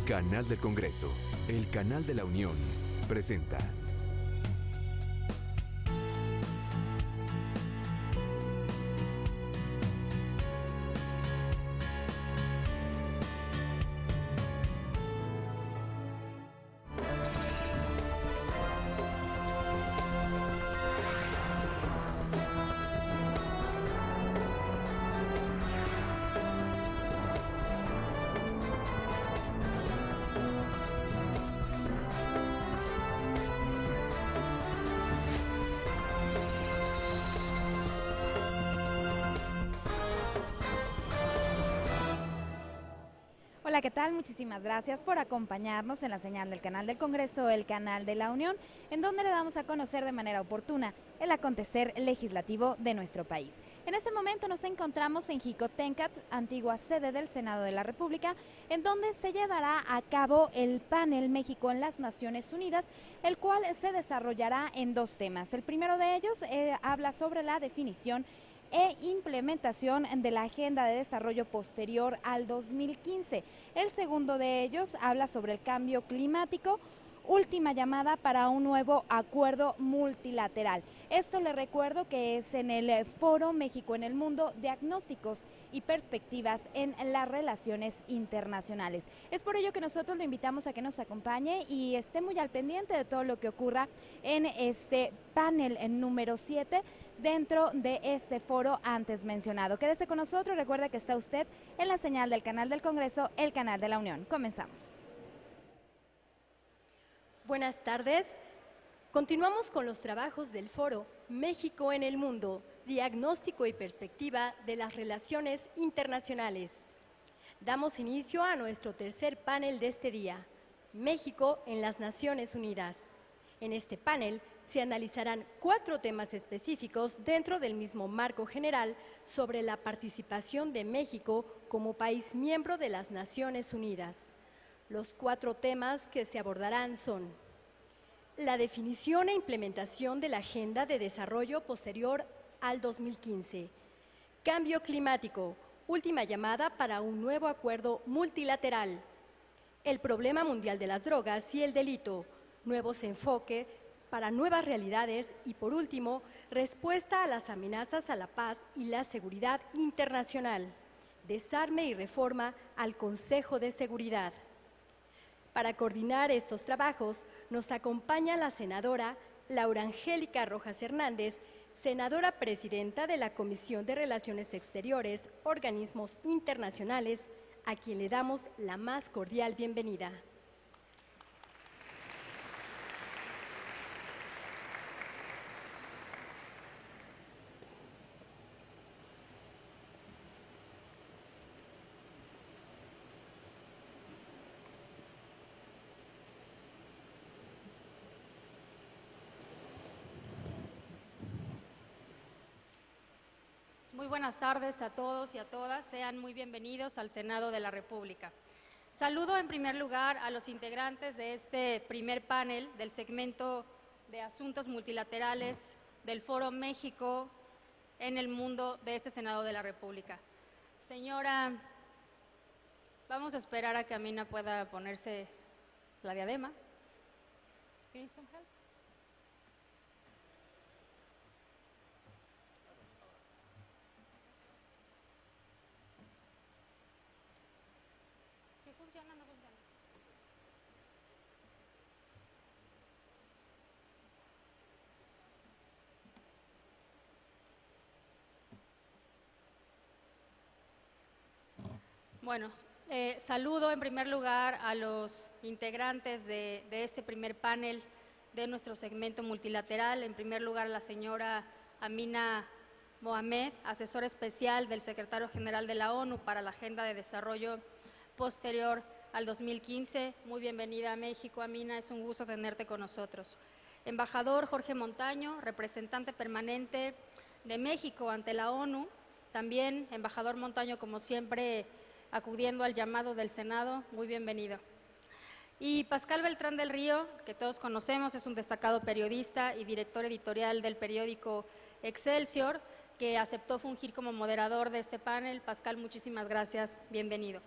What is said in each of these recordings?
Canal del Congreso, el canal de la Unión, presenta. Hola, ¿qué tal? Muchísimas gracias por acompañarnos en la señal del canal del Congreso, el canal de la Unión, en donde le damos a conocer de manera oportuna el acontecer legislativo de nuestro país. En este momento nos encontramos en Jicotencat, antigua sede del Senado de la República, en donde se llevará a cabo el panel México en las Naciones Unidas, el cual se desarrollará en dos temas. El primero de ellos habla sobre la definición e implementación de la Agenda de Desarrollo posterior al 2015. El segundo de ellos habla sobre el cambio climático, última llamada para un nuevo acuerdo multilateral. Esto le recuerdo que es en el Foro México en el Mundo, diagnósticos y perspectivas en las relaciones internacionales. Es por ello que nosotros le invitamos a que nos acompañe y esté muy al pendiente de todo lo que ocurra en este panel número 7 dentro de este foro antes mencionado. Quédese con nosotros, recuerde que está usted en la señal del canal del Congreso, el canal de la Unión. Comenzamos. Buenas tardes. Continuamos con los trabajos del foro México en el Mundo, diagnóstico y perspectiva de las relaciones internacionales. Damos inicio a nuestro tercer panel de este día, México en las Naciones Unidas. En este panel se analizarán 4 temas específicos dentro del mismo marco general sobre la participación de México como país miembro de las Naciones Unidas. Los 4 temas que se abordarán son: la definición e implementación de la Agenda de Desarrollo posterior al 2015, cambio climático, última llamada para un nuevo acuerdo multilateral, el problema mundial de las drogas y el delito, nuevos enfoques para nuevas realidades y, por último, respuesta a las amenazas a la paz y la seguridad internacional, desarme y reforma al Consejo de Seguridad. Para coordinar estos trabajos nos acompaña la senadora Laura Angélica Rojas Hernández, senadora presidenta de la Comisión de Relaciones Exteriores, Organismos Internacionales, a quien le damos la más cordial bienvenida. Muy buenas tardes a todos y a todas. Sean muy bienvenidos al Senado de la República. Saludo en primer lugar a los integrantes de este primer panel del segmento de Asuntos Multilaterales del Foro México en el Mundo de este Senado de la República. Señora, vamos a esperar a que Amina pueda ponerse la diadema. ¿Funciona o no funciona? Bueno, saludo en primer lugar a los integrantes de este primer panel de nuestro segmento multilateral. En primer lugar, a la señora Amina Mohamed, asesora especial del secretario general de la ONU para la Agenda de Desarrollo posterior al 2015. Muy bienvenida a México, Amina, es un gusto tenerte con nosotros. Embajador Jorge Montaño, representante permanente de México ante la ONU, también embajador Montaño, como siempre, acudiendo al llamado del Senado, muy bienvenido. Y Pascal Beltrán del Río, que todos conocemos, es un destacado periodista y director editorial del periódico Excelsior, que aceptó fungir como moderador de este panel. Pascal, muchísimas gracias, bienvenido.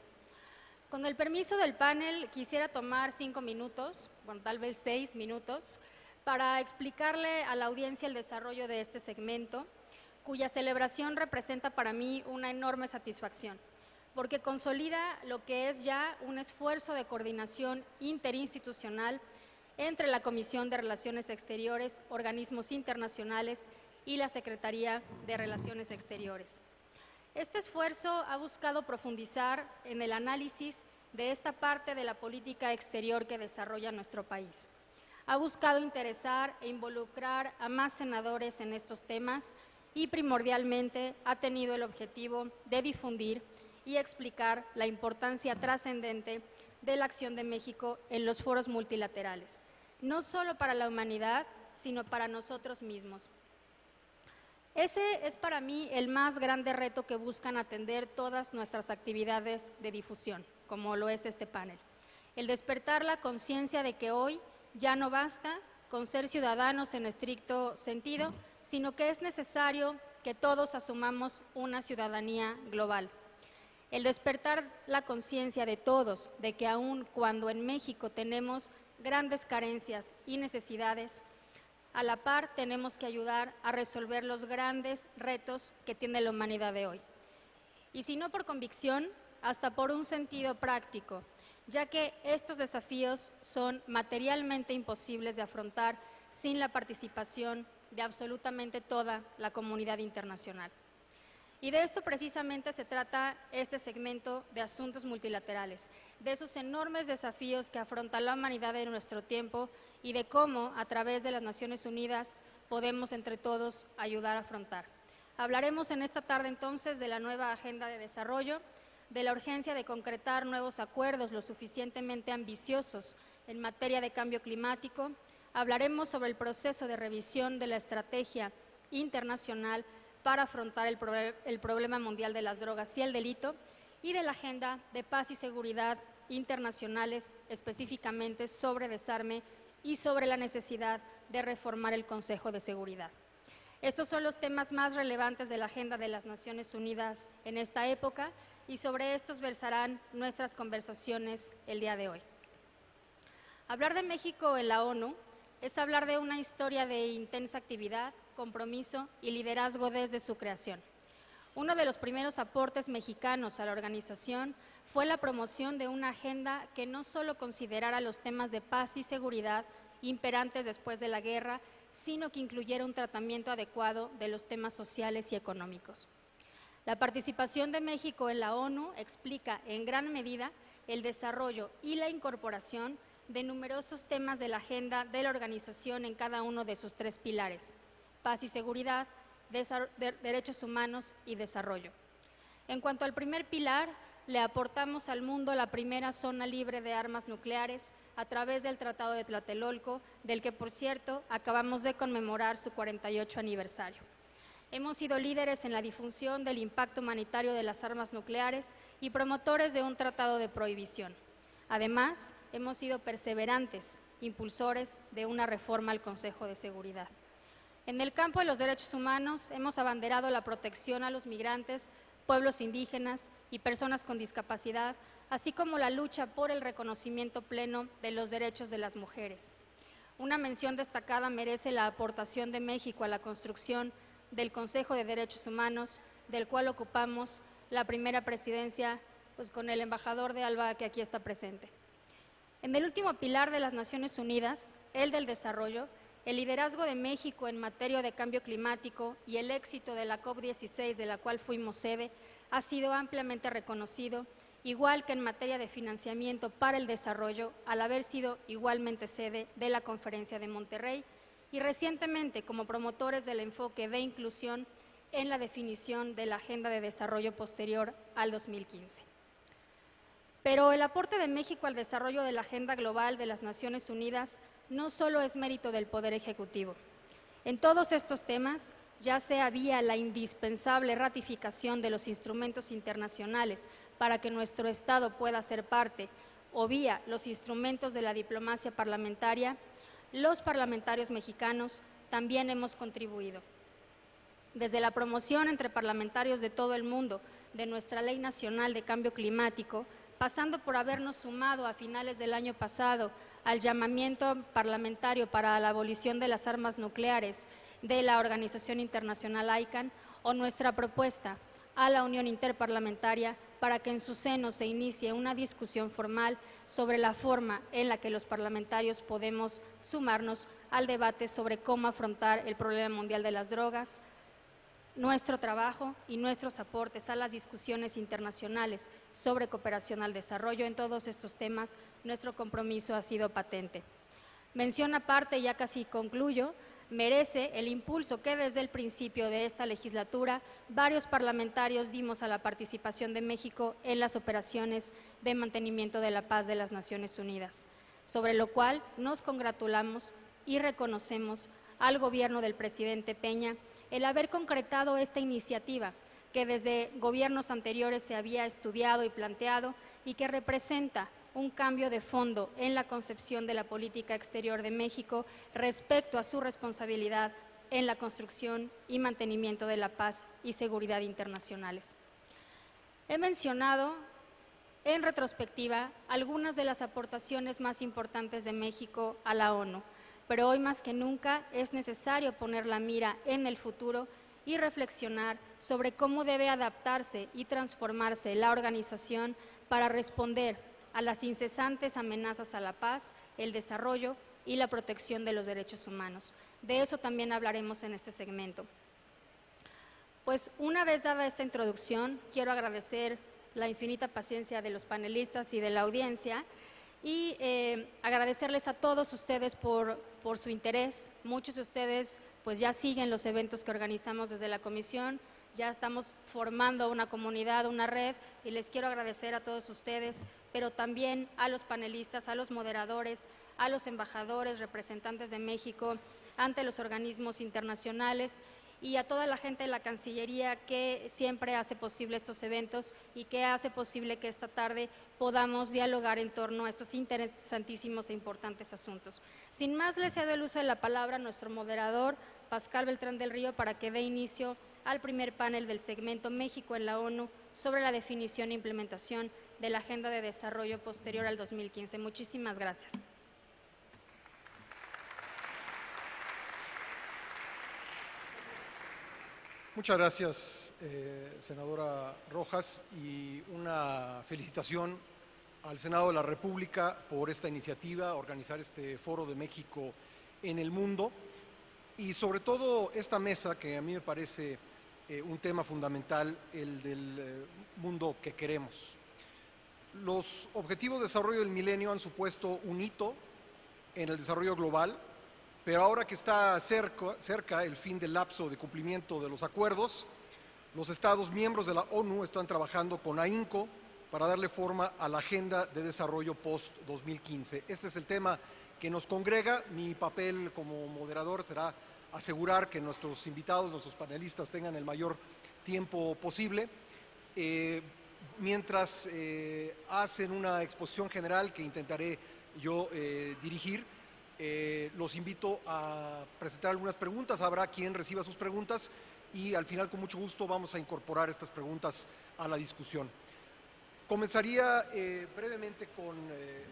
Con el permiso del panel, quisiera tomar 5 minutos, bueno, tal vez 6 minutos, para explicarle a la audiencia el desarrollo de este segmento, cuya celebración representa para mí una enorme satisfacción, porque consolida lo que es ya un esfuerzo de coordinación interinstitucional entre la Comisión de Relaciones Exteriores, organismos internacionales y la Secretaría de Relaciones Exteriores. Este esfuerzo ha buscado profundizar en el análisis de esta parte de la política exterior que desarrolla nuestro país. Ha buscado interesar e involucrar a más senadores en estos temas y primordialmente ha tenido el objetivo de difundir y explicar la importancia trascendente de la acción de México en los foros multilaterales, no solo para la humanidad, sino para nosotros mismos. Ese es para mí el más grande reto que buscan atender todas nuestras actividades de difusión, como lo es este panel. El despertar la conciencia de que hoy ya no basta con ser ciudadanos en estricto sentido, sino que es necesario que todos asumamos una ciudadanía global. El despertar la conciencia de todos de que aun cuando en México tenemos grandes carencias y necesidades, a la par tenemos que ayudar a resolver los grandes retos que tiene la humanidad de hoy. Y si no por convicción, hasta por un sentido práctico, ya que estos desafíos son materialmente imposibles de afrontar sin la participación de absolutamente toda la comunidad internacional. Y de esto precisamente se trata este segmento de asuntos multilaterales, de esos enormes desafíos que afronta la humanidad en nuestro tiempo y de cómo, a través de las Naciones Unidas, podemos entre todos ayudar a afrontar. Hablaremos en esta tarde entonces de la nueva Agenda de Desarrollo, de la urgencia de concretar nuevos acuerdos lo suficientemente ambiciosos en materia de cambio climático. Hablaremos sobre el proceso de revisión de la estrategia internacional para afrontar el problema mundial de las drogas y el delito, y de la agenda de paz y seguridad internacionales, específicamente sobre desarme y sobre la necesidad de reformar el Consejo de Seguridad. Estos son los temas más relevantes de la agenda de las Naciones Unidas en esta época y sobre estos versarán nuestras conversaciones el día de hoy. Hablar de México en la ONU es hablar de una historia de intensa actividad, compromiso y liderazgo desde su creación. Uno de los primeros aportes mexicanos a la organización fue la promoción de una agenda que no solo considerara los temas de paz y seguridad imperantes después de la guerra, sino que incluyera un tratamiento adecuado de los temas sociales y económicos. La participación de México en la ONU explica en gran medida el desarrollo y la incorporación de numerosos temas de la agenda de la organización en cada uno de sus 3 pilares: paz y seguridad, derechos humanos y desarrollo. En cuanto al primer pilar, le aportamos al mundo la primera zona libre de armas nucleares a través del Tratado de Tlatelolco, del que, por cierto, acabamos de conmemorar su 48 aniversario. Hemos sido líderes en la difusión del impacto humanitario de las armas nucleares y promotores de un tratado de prohibición. Además, hemos sido perseverantes impulsores de una reforma al Consejo de Seguridad. En el campo de los derechos humanos hemos abanderado la protección a los migrantes, pueblos indígenas y personas con discapacidad, así como la lucha por el reconocimiento pleno de los derechos de las mujeres. Una mención destacada merece la aportación de México a la construcción del Consejo de Derechos Humanos, del cual ocupamos la primera presidencia, con el embajador de ALBA que aquí está presente. En el último pilar de las Naciones Unidas, el del desarrollo, el liderazgo de México en materia de cambio climático y el éxito de la COP16, de la cual fuimos sede, ha sido ampliamente reconocido, igual que en materia de financiamiento para el desarrollo, al haber sido igualmente sede de la Conferencia de Monterrey, y recientemente como promotores del enfoque de inclusión en la definición de la Agenda de Desarrollo posterior al 2015. Pero el aporte de México al desarrollo de la Agenda Global de las Naciones Unidas no solo es mérito del Poder Ejecutivo. En todos estos temas, ya sea vía la indispensable ratificación de los instrumentos internacionales para que nuestro Estado pueda ser parte, o vía los instrumentos de la diplomacia parlamentaria, los parlamentarios mexicanos también hemos contribuido. Desde la promoción entre parlamentarios de todo el mundo de nuestra Ley Nacional de Cambio Climático, pasando por habernos sumado a finales del año pasado al llamamiento parlamentario para la abolición de las armas nucleares de la Organización Internacional ICANN, o nuestra propuesta a la Unión Interparlamentaria para que en su seno se inicie una discusión formal sobre la forma en la que los parlamentarios podemos sumarnos al debate sobre cómo afrontar el problema mundial de las drogas, nuestro trabajo y nuestros aportes a las discusiones internacionales sobre cooperación al desarrollo. En todos estos temas, nuestro compromiso ha sido patente. Mención aparte, ya casi concluyo, merece el impulso que desde el principio de esta legislatura varios parlamentarios dimos a la participación de México en las operaciones de mantenimiento de la paz de las Naciones Unidas, sobre lo cual nos congratulamos y reconocemos al gobierno del presidente Peña el haber concretado esta iniciativa que desde gobiernos anteriores se había estudiado y planteado y que representa un cambio de fondo en la concepción de la política exterior de México respecto a su responsabilidad en la construcción y mantenimiento de la paz y seguridad internacionales. He mencionado en retrospectiva algunas de las aportaciones más importantes de México a la ONU, pero hoy más que nunca es necesario poner la mira en el futuro y reflexionar sobre cómo debe adaptarse y transformarse la organización para responder a las incesantes amenazas a la paz, el desarrollo y la protección de los derechos humanos. De eso también hablaremos en este segmento. Pues una vez dada esta introducción, quiero agradecer la infinita paciencia de los panelistas y de la audiencia y agradecerles a todos ustedes por su interés. Muchos de ustedes pues ya siguen los eventos que organizamos desde la comisión, ya estamos formando una comunidad, una red, y les quiero agradecer a todos ustedes, pero también a los panelistas, a los moderadores, a los embajadores, representantes de México ante los organismos internacionales y a toda la gente de la Cancillería que siempre hace posible estos eventos y que hace posible que esta tarde podamos dialogar en torno a estos interesantísimos e importantes asuntos. Sin más, le cedo el uso de la palabra a nuestro moderador, Pascal Beltrán del Río, para que dé inicio al primer panel del segmento México en la ONU sobre la definición e implementación de la Agenda de Desarrollo posterior al 2015. Muchísimas gracias. Muchas gracias, senadora Rojas, y una felicitación al Senado de la República por esta iniciativa, organizar este Foro de México en el mundo, y sobre todo esta mesa que a mí me parece un tema fundamental, el del mundo que queremos. Los Objetivos de Desarrollo del Milenio han supuesto un hito en el desarrollo global, pero ahora que está cerca el fin del lapso de cumplimiento de los acuerdos, los Estados miembros de la ONU están trabajando con AHINCO para darle forma a la Agenda de Desarrollo post-2015. Este es el tema que nos congrega. Mi papel como moderador será asegurar que nuestros invitados, nuestros panelistas tengan el mayor tiempo posible, mientras hacen una exposición general que intentaré yo dirigir. Los invito a presentar algunas preguntas, habrá quien reciba sus preguntas y al final con mucho gusto vamos a incorporar estas preguntas a la discusión. Comenzaría brevemente con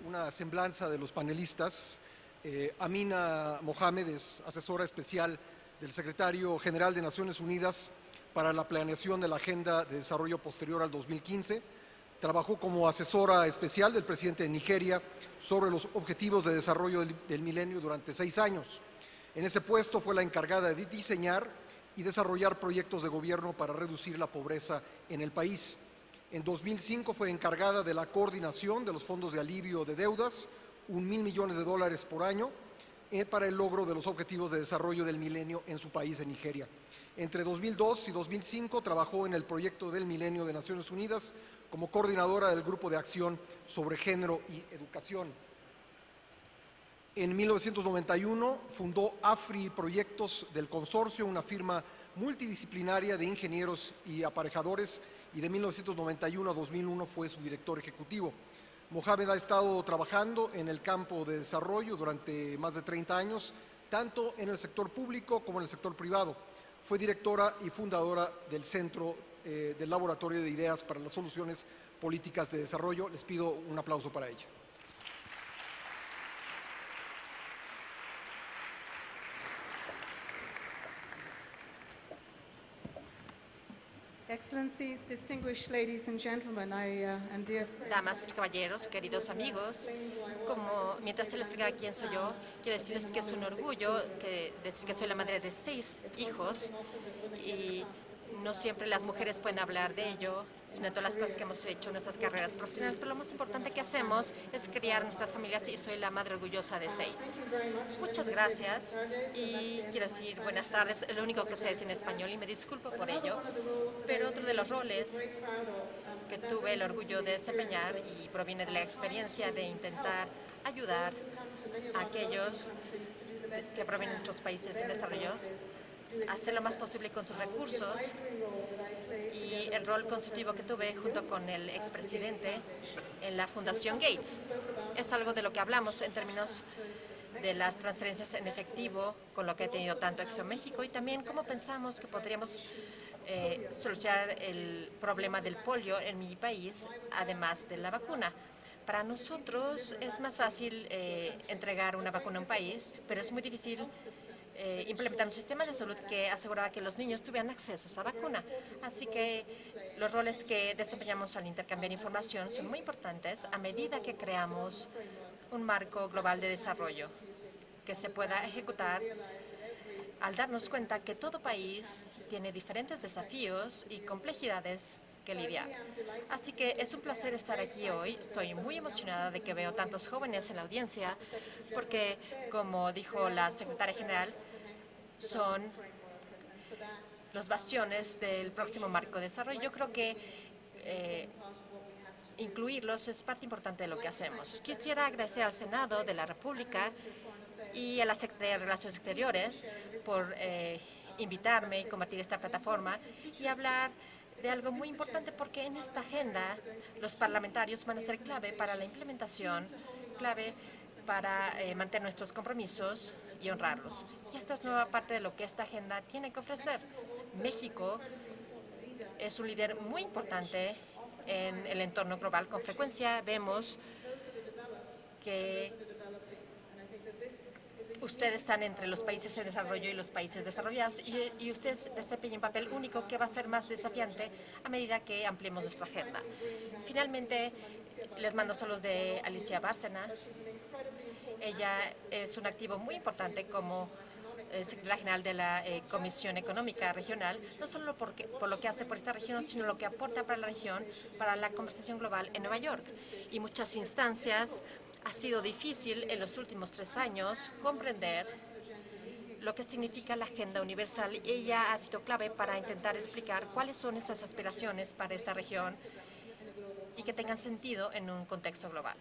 una semblanza de los panelistas. Amina Mohamed es asesora especial del secretario general de Naciones Unidas para la planeación de la Agenda de Desarrollo posterior al 2015. Trabajó como asesora especial del presidente de Nigeria sobre los objetivos de desarrollo del milenio durante 6 años. En ese puesto fue la encargada de diseñar y desarrollar proyectos de gobierno para reducir la pobreza en el país. En 2005 fue encargada de la coordinación de los fondos de alivio de deudas, $1.000 millones por año, para el logro de los objetivos de desarrollo del milenio en su país, en Nigeria. Entre 2002 y 2005 trabajó en el proyecto del milenio de Naciones Unidas como coordinadora del Grupo de Acción sobre Género y Educación. En 1991 fundó AFRI Proyectos del Consorcio, una firma multidisciplinaria de ingenieros y aparejadores, y de 1991 a 2001 fue su director ejecutivo. Mohamed ha estado trabajando en el campo de desarrollo durante más de 30 años, tanto en el sector público como en el sector privado. Fue directora y fundadora del Centro del Laboratorio de Ideas para las Soluciones Políticas de Desarrollo. Les pido un aplauso para ella. Excellencies, distinguished ladies and gentlemen, and dear friends. Damas y caballeros, queridos amigos, mientras se les explica quién soy yo, quiero decirles que es un orgullo decir que soy la madre de 6 hijos y no siempre las mujeres pueden hablar de ello, sino de todas las cosas que hemos hecho en nuestras carreras profesionales. Pero lo más importante que hacemos es criar nuestras familias y soy la madre orgullosa de 6. Muchas gracias y quiero decir buenas tardes. Lo único que sé decir en español y me disculpo por ello. Pero otro de los roles que tuve el orgullo de desempeñar y proviene de la experiencia de intentar ayudar a aquellos que provienen de otros países en desarrollo, hacer lo más posible con sus recursos, y el rol consultivo que tuve junto con el expresidente en la Fundación Gates. Es algo de lo que hablamos en términos de las transferencias en efectivo, con lo que ha tenido tanto éxito en México, y también cómo pensamos que podríamos solucionar el problema del polio en mi país, además de la vacuna. Para nosotros es más fácil entregar una vacuna a un país, pero es muy difícil implementar un sistema de salud que aseguraba que los niños tuvieran acceso a esa vacuna. Así que los roles que desempeñamos al intercambiar información son muy importantes a medida que creamos un marco global de desarrollo que se pueda ejecutar al darnos cuenta que todo país tiene diferentes desafíos y complejidades que lidiar. Así que es un placer estar aquí hoy. Estoy muy emocionada de que veo tantos jóvenes en la audiencia porque, como dijo la secretaria general, son los bastiones del próximo marco de desarrollo. Yo creo que incluirlos es parte importante de lo que hacemos. Quisiera agradecer al Senado de la República y a la Secretaría de Relaciones Exteriores por invitarme y compartir esta plataforma y hablar de algo muy importante, porque en esta agenda los parlamentarios van a ser clave para la implementación, clave para mantener nuestros compromisos y honrarlos. Y esta es nueva parte de lo que esta agenda tiene que ofrecer. México es un líder muy importante en el entorno global. Con frecuencia vemos que ustedes están entre los países en desarrollo y los países desarrollados y ustedes desempeñan un papel único que va a ser más desafiante a medida que ampliemos nuestra agenda. Finalmente, les mando saludos de Alicia Bárcena. Ella es un activo muy importante como secretaria general de la Comisión Económica Regional, no solo por lo que hace por esta región, sino lo que aporta para la región, para la conversación global en Nueva York. Y muchas instancias ha sido difícil en los últimos 3 años comprender lo que significa la Agenda Universal. Ella ha sido clave para intentar explicar cuáles son esas aspiraciones para esta región y que tengan sentido en un contexto global.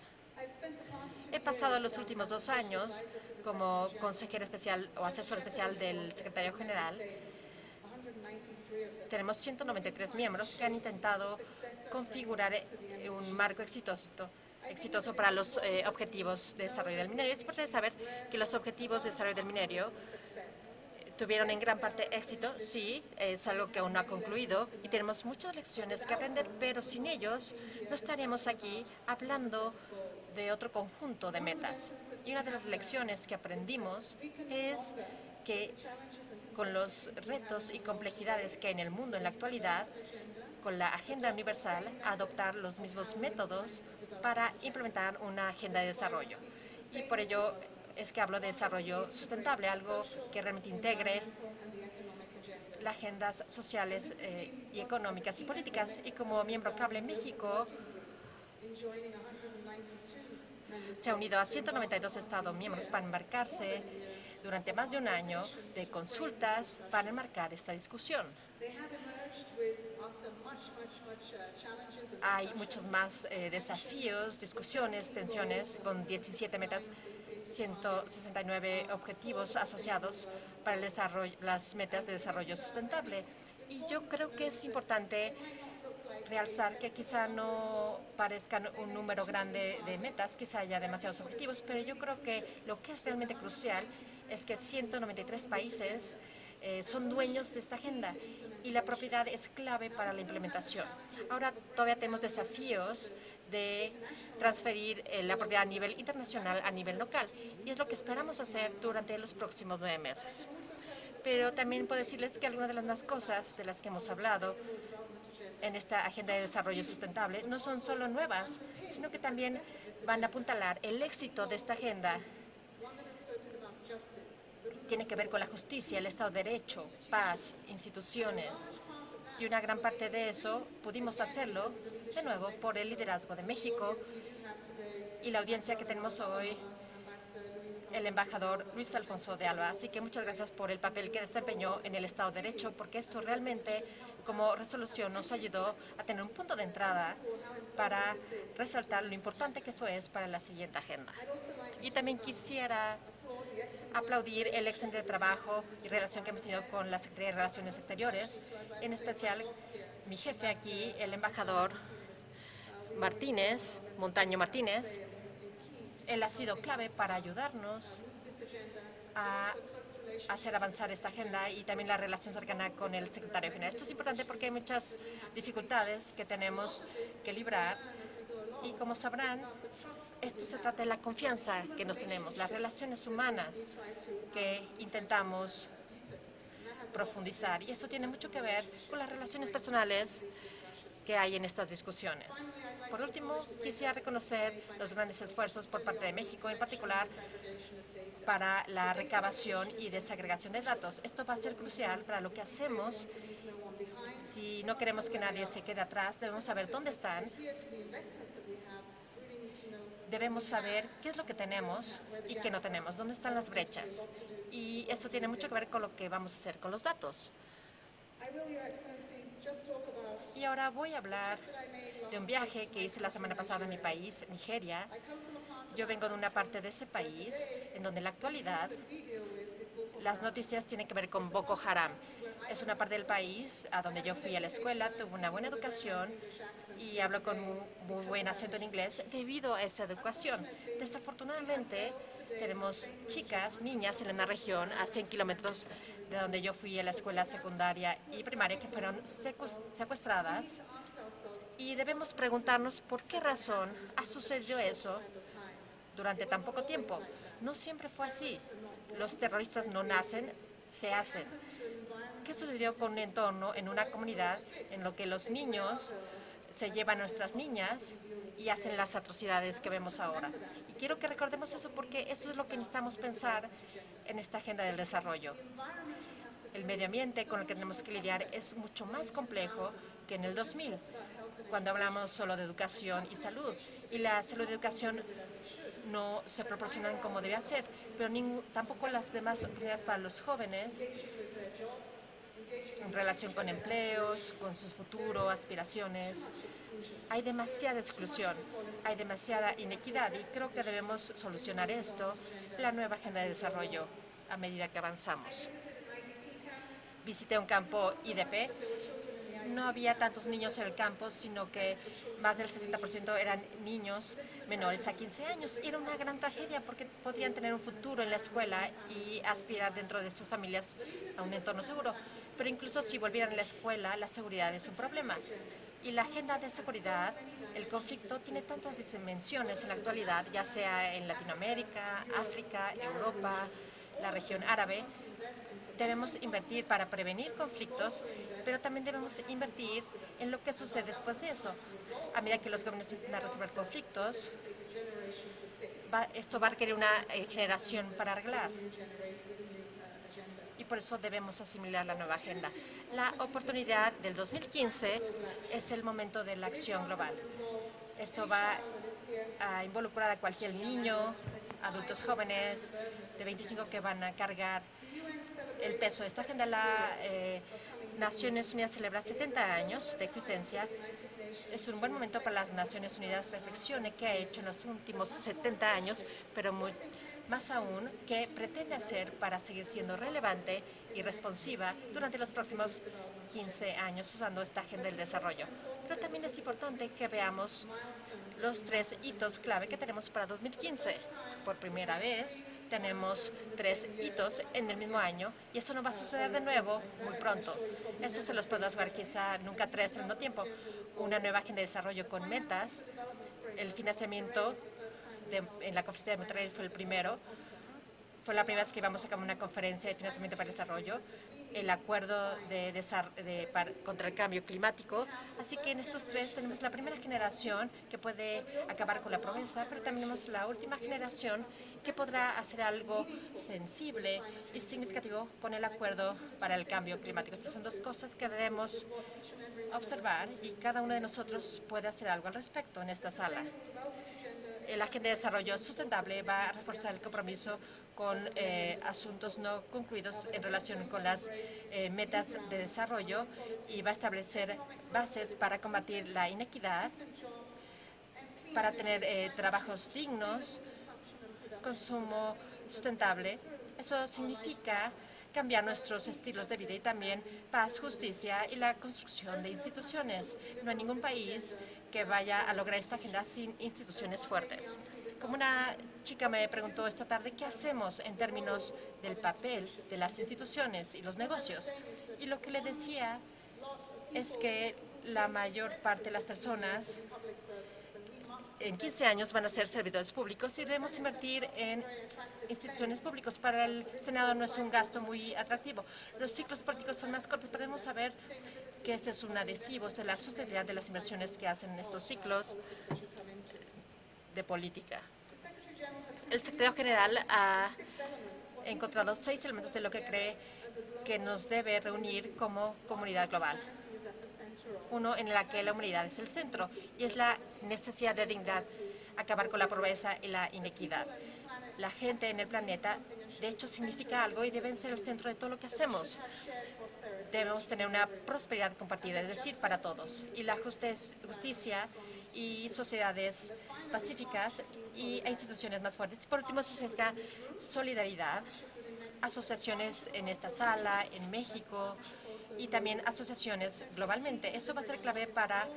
He pasado los últimos 2 años como consejera especial o asesor especial del secretario general. Tenemos 193 miembros que han intentado configurar un marco exitoso para los objetivos de desarrollo del minerio. Es importante saber que los objetivos de desarrollo del minerio tuvieron en gran parte éxito. Sí, es algo que aún no ha concluido y tenemos muchas lecciones que aprender, pero sin ellos no estaríamos aquí hablando de otro conjunto de metas. Y una de las lecciones que aprendimos es que con los retos y complejidades que hay en el mundo en la actualidad, con la Agenda Universal, adoptar los mismos métodos para implementar una agenda de desarrollo. Y por ello es que hablo de desarrollo sustentable, algo que realmente integre las agendas sociales y económicas y políticas. Y como miembro clave, México se ha unido a 192 Estados miembros para embarcarse durante más de un año de consultas para enmarcar esta discusión. Hay muchos más desafíos, discusiones, tensiones, con 17 metas, 169 objetivos asociados para el desarrollo, las metas de desarrollo sustentable. Y yo creo que es importante realzar que quizá no parezcan un número grande de metas, quizá haya demasiados objetivos, pero yo creo que lo que es realmente crucial es que 193 países son dueños de esta agenda y la propiedad es clave para la implementación. Ahora todavía tenemos desafíos de transferir la propiedad a nivel internacional a nivel local, y es lo que esperamos hacer durante los próximos 9 meses. Pero también puedo decirles que algunas de las más cosas de las que hemos hablado en esta Agenda de Desarrollo Sustentable no son solo nuevas, sino que también van a apuntalar el éxito de esta agenda. Tiene que ver con la justicia, el Estado de Derecho, paz, instituciones. Y una gran parte de eso pudimos hacerlo, de nuevo, por el liderazgo de México y la audiencia que tenemos hoy, el embajador Luis Alfonso de Alba. Así que muchas gracias por el papel que desempeñó en el Estado de Derecho, porque esto realmente, como resolución, nos ayudó a tener un punto de entrada para resaltar lo importante que eso es para la siguiente agenda. Y también quisiera aplaudir el excelente trabajo y relación que hemos tenido con la Secretaría de Relaciones Exteriores, en especial mi jefe aquí, el embajador Martínez, Montaño Martínez. Él ha sido clave para ayudarnos a hacer avanzar esta agenda y también la relación cercana con el secretario general. Esto es importante porque hay muchas dificultades que tenemos que librar y, como sabrán, esto se trata de la confianza que nos tenemos, las relaciones humanas que intentamos profundizar, y eso tiene mucho que ver con las relaciones personales que hay en estas discusiones. Por último, quisiera reconocer los grandes esfuerzos por parte de México, en particular para la recabación y desagregación de datos. Esto va a ser crucial para lo que hacemos. Si no queremos que nadie se quede atrás, debemos saber dónde están. Debemos saber qué es lo que tenemos y qué no tenemos, dónde están las brechas. Y eso tiene mucho que ver con lo que vamos a hacer con los datos. Y ahora voy a hablar de un viaje que hice la semana pasada a mi país, Nigeria. Yo vengo de una parte de ese país en donde en la actualidad las noticias tienen que ver con Boko Haram. Es una parte del país a donde yo fui a la escuela, tuve una buena educación y hablo con muy buen acento en inglés debido a esa educación. Desafortunadamente, tenemos chicas, niñas en la región a 100 kilómetros de donde yo fui a la escuela secundaria y primaria que fueron secuestradas, y debemos preguntarnos por qué razón ha sucedido eso durante tan poco tiempo. No siempre fue así. Los terroristas no nacen, se hacen. ¿Qué sucedió con un entorno en una comunidad en lo que los niños se llevan a nuestras niñas y hacen las atrocidades que vemos ahora? Y quiero que recordemos eso porque eso es lo que necesitamos pensar en esta agenda del desarrollo. El medio ambiente con el que tenemos que lidiar es mucho más complejo que en el 2000, cuando hablamos solo de educación y salud. Y la salud y educación no se proporcionan como debe ser, pero tampoco las demás oportunidades para los jóvenes en relación con empleos, con sus futuros, aspiraciones. Hay demasiada exclusión, hay demasiada inequidad y creo que debemos solucionar esto en la nueva agenda de desarrollo a medida que avanzamos. Visité un campo IDP. No había tantos niños en el campo, sino que más del 60% eran niños menores a 15 años. Y era una gran tragedia porque podían tener un futuro en la escuela y aspirar dentro de sus familias a un entorno seguro. Pero incluso si volvieran a la escuela, la seguridad es un problema. Y la agenda de seguridad, el conflicto tiene tantas dimensiones en la actualidad, ya sea en Latinoamérica, África, Europa, la región árabe. Debemos invertir para prevenir conflictos, pero también debemos invertir en lo que sucede después de eso. A medida que los gobiernos intentan resolver conflictos, esto va a requerir una generación para arreglar. Y por eso debemos asimilar la nueva agenda. La oportunidad del 2015 es el momento de la acción global. Esto va a involucrar a cualquier niño, adultos jóvenes de 25 que van a cargar el peso de esta agenda. La Naciones Unidas celebra 70 años de existencia. Es un buen momento para las Naciones Unidas reflexione qué ha hecho en los últimos 70 años, pero más aún qué pretende hacer para seguir siendo relevante y responsiva durante los próximos 15 años usando esta agenda del desarrollo. Pero también es importante que veamos los 3 hitos clave que tenemos para 2015. Por primera vez tenemos 3 hitos en el mismo año y eso no va a suceder de nuevo muy pronto. Eso se los puedo asegurar, quizá nunca 3 al mismo tiempo. Una nueva agenda de desarrollo con metas, el financiamiento en la conferencia de Monterrey fue el primero. Fue la primera vez que íbamos a cabo una conferencia de financiamiento para el desarrollo, el acuerdo contra el cambio climático. Así que en estos 3 tenemos la primera generación que puede acabar con la pobreza, pero también tenemos la última generación que podrá hacer algo sensible y significativo con el acuerdo para el cambio climático. Estas son 2 cosas que debemos observar y cada uno de nosotros puede hacer algo al respecto en esta sala. La Agenda de Desarrollo Sustentable va a reforzar el compromiso con asuntos no concluidos en relación con las metas de desarrollo y va a establecer bases para combatir la inequidad, para tener trabajos dignos, consumo sustentable. Eso significa cambiar nuestros estilos de vida y también paz, justicia y la construcción de instituciones. No hay ningún país que vaya a lograr esta agenda sin instituciones fuertes. Como una chica me preguntó esta tarde, ¿qué hacemos en términos del papel de las instituciones y los negocios? Y lo que le decía es que la mayor parte de las personas en 15 años van a ser servidores públicos y debemos invertir en instituciones públicas. Para el Senado no es un gasto muy atractivo. Los ciclos políticos son más cortos. Podemos saber que ese es un adhesivo, es la sostenibilidad de las inversiones que hacen en estos ciclos de política. El secretario general ha encontrado 6 elementos de lo que cree que nos debe reunir como comunidad global. Uno en la que la humanidad es el centro y es la necesidad de dignidad, acabar con la pobreza y la inequidad. La gente en el planeta, de hecho, significa algo y deben ser el centro de todo lo que hacemos. Debemos tener una prosperidad compartida, es decir, para todos. Y la justicia y sociedades pacíficas y instituciones más fuertes. Por último, eso significa solidaridad, asociaciones en esta sala, en México, y también asociaciones globalmente. Eso va a ser clave para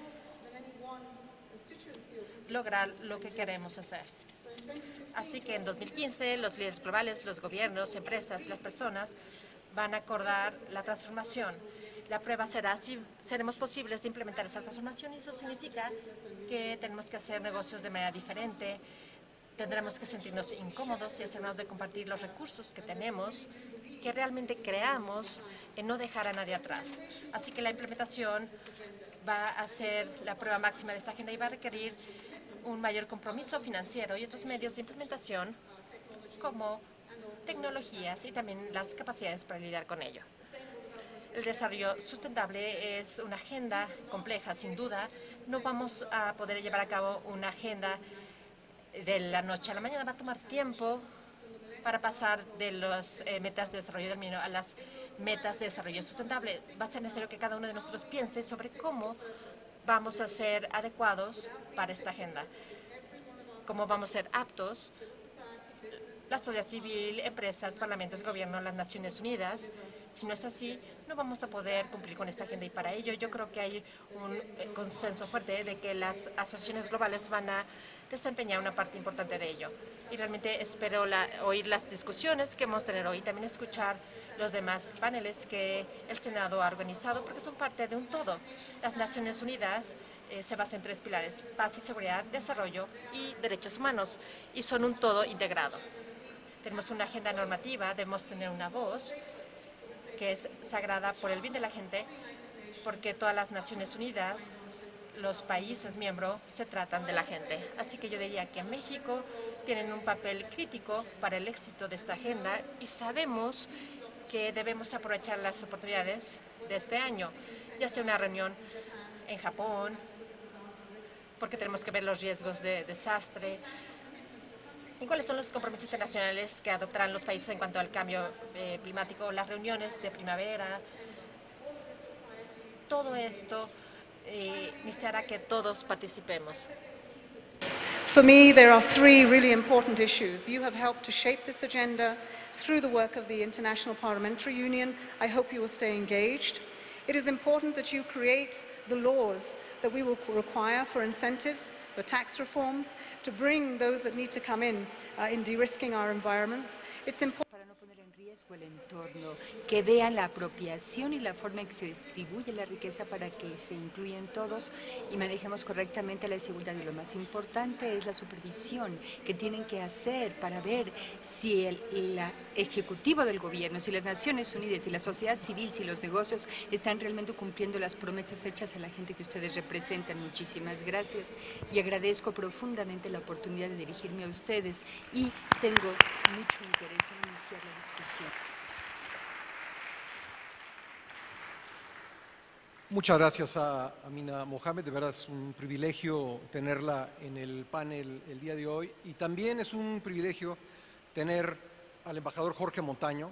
lograr lo que queremos hacer. Así que en 2015 los líderes globales, los gobiernos, empresas y las personas van a acordar la transformación. La prueba será si seremos posibles de implementar esa transformación y eso significa que tenemos que hacer negocios de manera diferente, tendremos que sentirnos incómodos y asegurarnos de compartir los recursos que tenemos, que realmente creamos en no dejar a nadie atrás. Así que la implementación va a ser la prueba máxima de esta agenda y va a requerir un mayor compromiso financiero y otros medios de implementación como tecnologías y también las capacidades para lidiar con ello. El desarrollo sustentable es una agenda compleja, sin duda. No vamos a poder llevar a cabo una agenda de la noche a la mañana. Va a tomar tiempo para pasar de las metas de desarrollo del milenio a las metas de desarrollo sustentable. Va a ser necesario que cada uno de nosotros piense sobre cómo vamos a ser adecuados para esta agenda, cómo vamos a ser aptos, la sociedad civil, empresas, parlamentos, gobierno, las Naciones Unidas. Si no es así, no vamos a poder cumplir con esta agenda y para ello yo creo que hay un consenso fuerte de que las asociaciones globales van a desempeñar una parte importante de ello. Y realmente espero oír las discusiones que vamos a tener hoy y también escuchar los demás paneles que el Senado ha organizado porque son parte de un todo. Las Naciones Unidas se basan en 3 pilares: paz y seguridad, desarrollo y derechos humanos, y son un todo integrado. Tenemos una agenda normativa, debemos tener una voz que es sagrada por el bien de la gente, porque todas las Naciones Unidas, los países miembros, se tratan de la gente. Así que yo diría que México tiene un papel crítico para el éxito de esta agenda y sabemos que debemos aprovechar las oportunidades de este año, ya sea una reunión en Japón, porque tenemos que ver los riesgos de desastre, y cuáles son los compromisos internacionales que adoptarán los países en cuanto al cambio climático, las reuniones de primavera. Todo esto necesitará que todos participemos. For me, there are 3 really important issues. You have helped to shape this agenda through the work of the International Parliamentary Union. I hope you will stay engaged. It is important that you create the laws that we will require for incentives, for tax reforms, to bring those that need to come in de-risking our environments. It's important para no poner en riesgo el entorno, que vean la apropiación y la forma en que se distribuye la riqueza para que se incluyan todos y manejemos correctamente la desigualdad. Y lo más importante es la supervisión que tienen que hacer para ver si el ejecutivo del gobierno, si las Naciones Unidas, si la sociedad civil, si los negocios están realmente cumpliendo las promesas hechas a la gente que ustedes representan. Muchísimas gracias y agradezco profundamente la oportunidad de dirigirme a ustedes y tengo mucho interés en iniciar la discusión. Muchas gracias a Amina Mohamed, de verdad es un privilegio tenerla en el panel el día de hoy y también es un privilegio tener al embajador Jorge Montaño,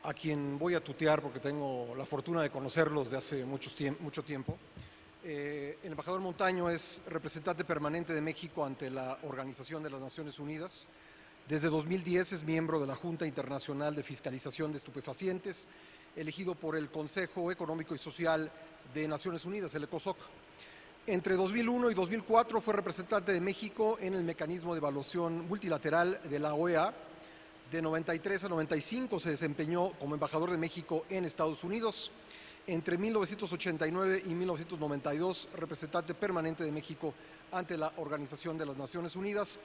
a quien voy a tutear porque tengo la fortuna de conocerlos de hace mucho tiempo. El embajador Montaño es representante permanente de México ante la Organización de las Naciones Unidas. Desde 2010 es miembro de la Junta Internacional de Fiscalización de Estupefacientes, elegido por el Consejo Económico y Social de Naciones Unidas, el ECOSOC. Entre 2001 y 2004 fue representante de México en el mecanismo de evaluación multilateral de la OEA. De 93 a 95 se desempeñó como embajador de México en Estados Unidos. Entre 1989 y 1992, representante permanente de México ante la Organización de las Naciones Unidas.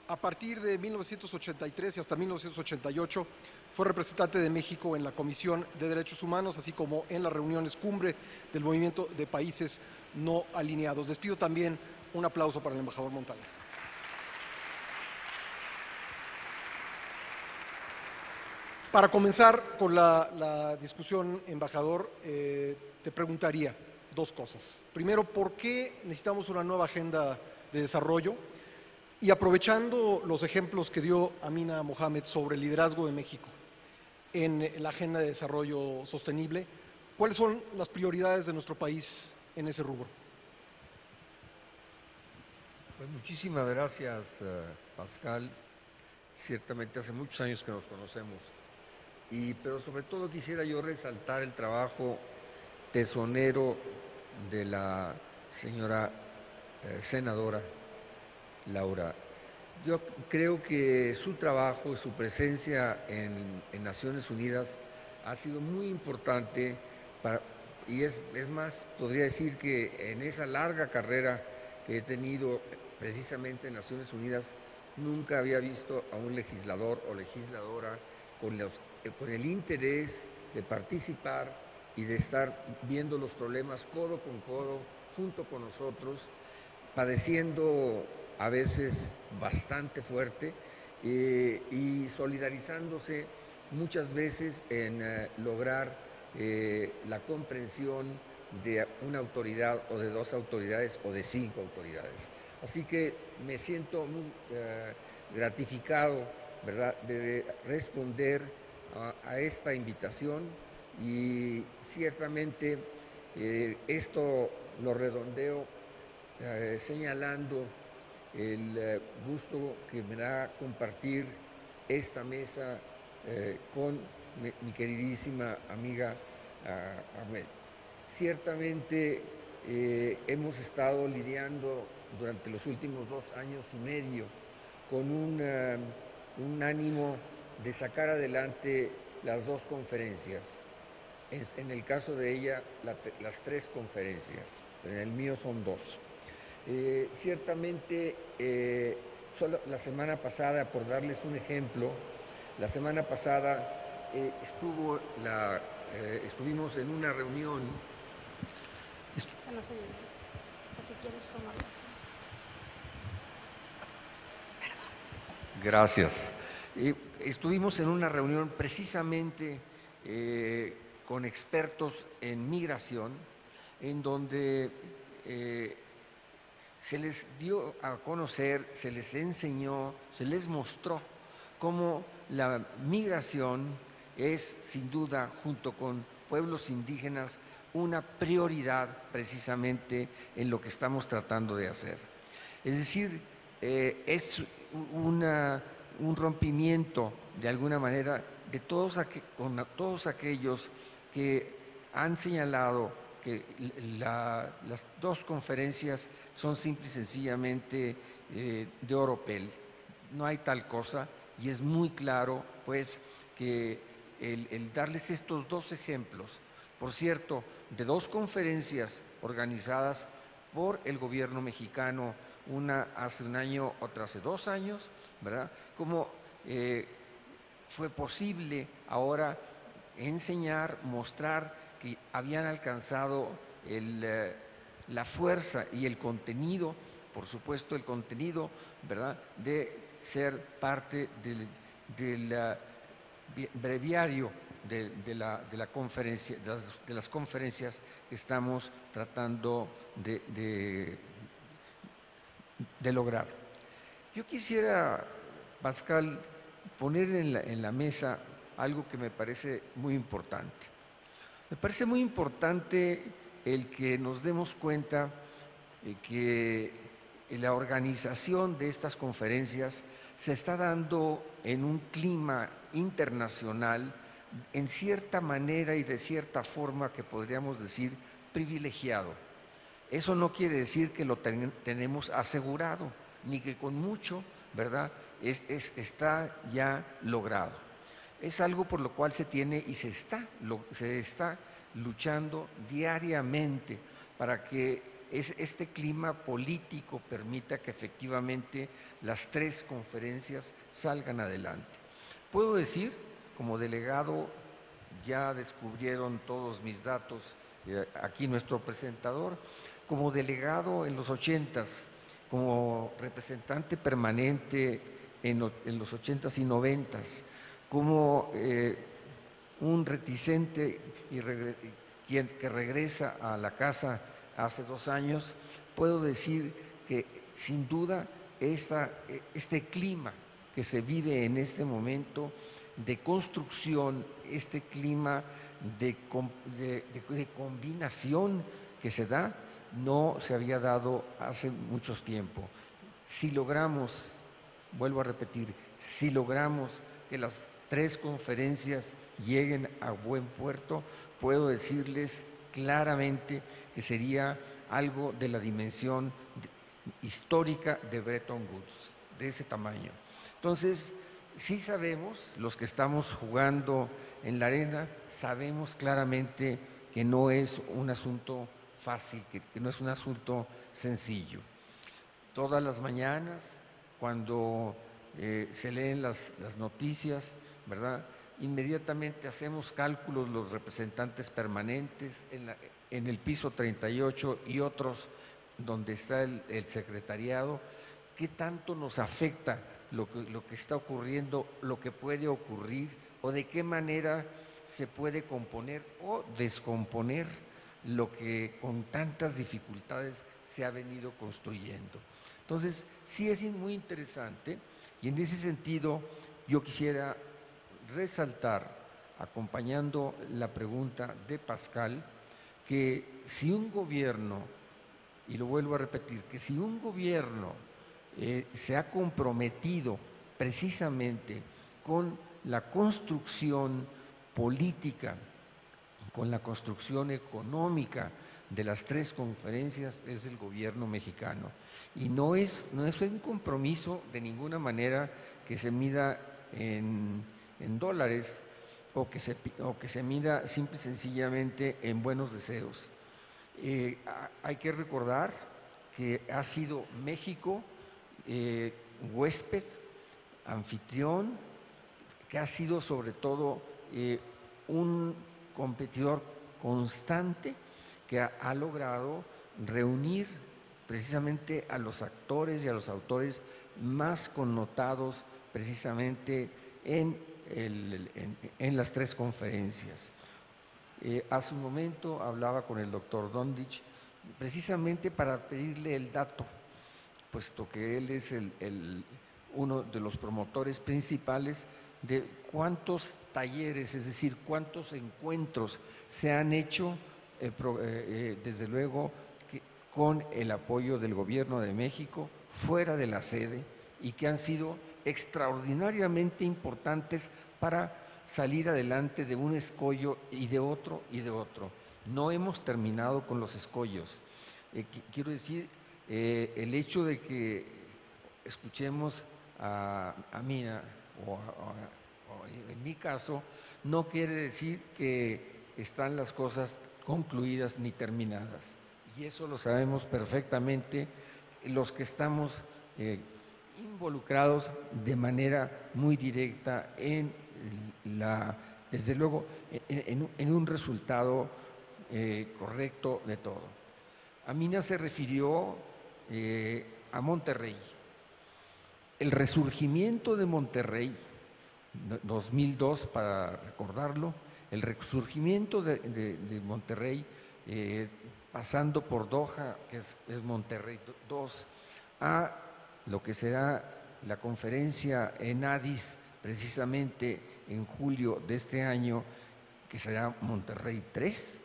A partir de 1983 y hasta 1988, fue representante de México en la Comisión de Derechos Humanos, así como en las reuniones cumbre del Movimiento de Países No Alineados. Les pido también un aplauso para el embajador Montaño. Para comenzar con la discusión, embajador, te preguntaría dos cosas. Primero, ¿por qué necesitamos una nueva agenda de desarrollo? Y aprovechando los ejemplos que dio Amina Mohamed sobre el liderazgo de México en la agenda de desarrollo sostenible, ¿cuáles son las prioridades de nuestro país en ese rubro? Pues muchísimas gracias, Pascal. Ciertamente hace muchos años que nos conocemos. Pero sobre todo quisiera yo resaltar el trabajo tesonero de la señora senadora Laura. Yo creo que su trabajo, su presencia en Naciones Unidas ha sido muy importante y es más, podría decir que en esa larga carrera que he tenido precisamente en Naciones Unidas, nunca había visto a un legislador o legisladora con el interés de participar y de estar viendo los problemas codo con codo, junto con nosotros, padeciendo a veces bastante fuerte y solidarizándose muchas veces en lograr la comprensión de una autoridad o de dos autoridades o de 5 autoridades. Así que me siento muy gratificado, ¿verdad?, de responder a esta invitación y ciertamente esto lo redondeo señalando el gusto que me da compartir esta mesa con mi queridísima amiga Ahmed. Ciertamente hemos estado lidiando durante los últimos 2 años y medio con un ánimo de sacar adelante las 2 conferencias. En el caso de ella, las 3 conferencias, en el mío son 2. Ciertamente, solo la semana pasada, por darles un ejemplo, la semana pasada estuvimos en una reunión. Se nos oye, o si quieres tomarlo así. Perdón. Gracias. Estuvimos en una reunión precisamente con expertos en migración, en donde se les dio a conocer, se les enseñó, se les mostró cómo la migración es, sin duda, junto con pueblos indígenas, una prioridad precisamente en lo que estamos tratando de hacer. Es decir, es un rompimiento, de alguna manera, con todos aquellos que han señalado que las dos conferencias son simple y sencillamente de oropel. No hay tal cosa, y es muy claro, pues, que el darles estos dos ejemplos, por cierto, de dos conferencias organizadas por el gobierno mexicano, una hace un año, otra hace 2 años, ¿verdad? Cómo fue posible ahora enseñar, mostrar que habían alcanzado la fuerza y el contenido, por supuesto el contenido, ¿verdad?, de ser parte del breviario de la conferencia, de las conferencias que estamos tratando de lograr. Yo quisiera, Pascal, poner en la mesa algo que me parece muy importante. Me parece muy importante el que nos demos cuenta que la organización de estas conferencias se está dando en un clima internacional, en cierta manera y de cierta forma que podríamos decir privilegiado. Eso no quiere decir que lo tenemos asegurado, ni que con mucho, ¿verdad?, está ya logrado. Es algo por lo cual se tiene y se está luchando diariamente para que este clima político permita que efectivamente las 3 conferencias salgan adelante. Puedo decir, como delegado, ya descubrieron todos mis datos aquí nuestro presentador, como delegado en los 80s, como representante permanente en los 80s y 90s, como un reticente que regresa a la casa hace 2 años, puedo decir que sin duda este clima que se vive en este momento de construcción, este clima de combinación que se da, no se había dado hace mucho tiempo. Si logramos, vuelvo a repetir, si logramos que las 3 conferencias lleguen a buen puerto, puedo decirles claramente que sería algo de la dimensión histórica de Bretton Woods, de ese tamaño. Entonces, sí sabemos, los que estamos jugando en la arena, sabemos claramente que no es un asunto fácil, que no es un asunto sencillo. Todas las mañanas, cuando se leen las noticias, ¿verdad?, inmediatamente hacemos cálculos los representantes permanentes en el piso 38 y otros donde está el secretariado, qué tanto nos afecta lo que está ocurriendo, lo que puede ocurrir, o de qué manera se puede componer o descomponer lo que con tantas dificultades se ha venido construyendo. Entonces, sí es muy interesante, y en ese sentido yo quisiera resaltar, acompañando la pregunta de Pascal, que si un gobierno, y lo vuelvo a repetir, que si un gobierno se ha comprometido precisamente con la construcción política, con la construcción económica de las 3 conferencias, es el gobierno mexicano. Y no es un compromiso de ninguna manera que se mida en dólares o que se mida simple y sencillamente en buenos deseos. Hay que recordar que ha sido México huésped, anfitrión, que ha sido sobre todo un competidor constante que ha logrado reunir precisamente a los actores y a los autores más connotados precisamente en las 3 conferencias. Hace un momento hablaba con el doctor Dondich precisamente para pedirle el dato, puesto que él es uno de los promotores principales de cuántos talleres, es decir, cuántos encuentros se han hecho, desde luego, con el apoyo del Gobierno de México, fuera de la sede, y que han sido extraordinariamente importantes para salir adelante de un escollo y de otro y de otro. No hemos terminado con los escollos. Quiero decir, el hecho de que escuchemos a Mina, o en mi caso, no quiere decir que están las cosas concluidas ni terminadas. Y eso lo sabemos perfectamente los que estamos involucrados de manera muy directa en desde luego, en un resultado correcto de todo. Amina se refirió a Monterrey. El resurgimiento de Monterrey, 2002 para recordarlo, el resurgimiento de Monterrey, pasando por Doha, que es Monterrey 2, a lo que será la conferencia en Addis, precisamente en julio de este año, que será Monterrey 3,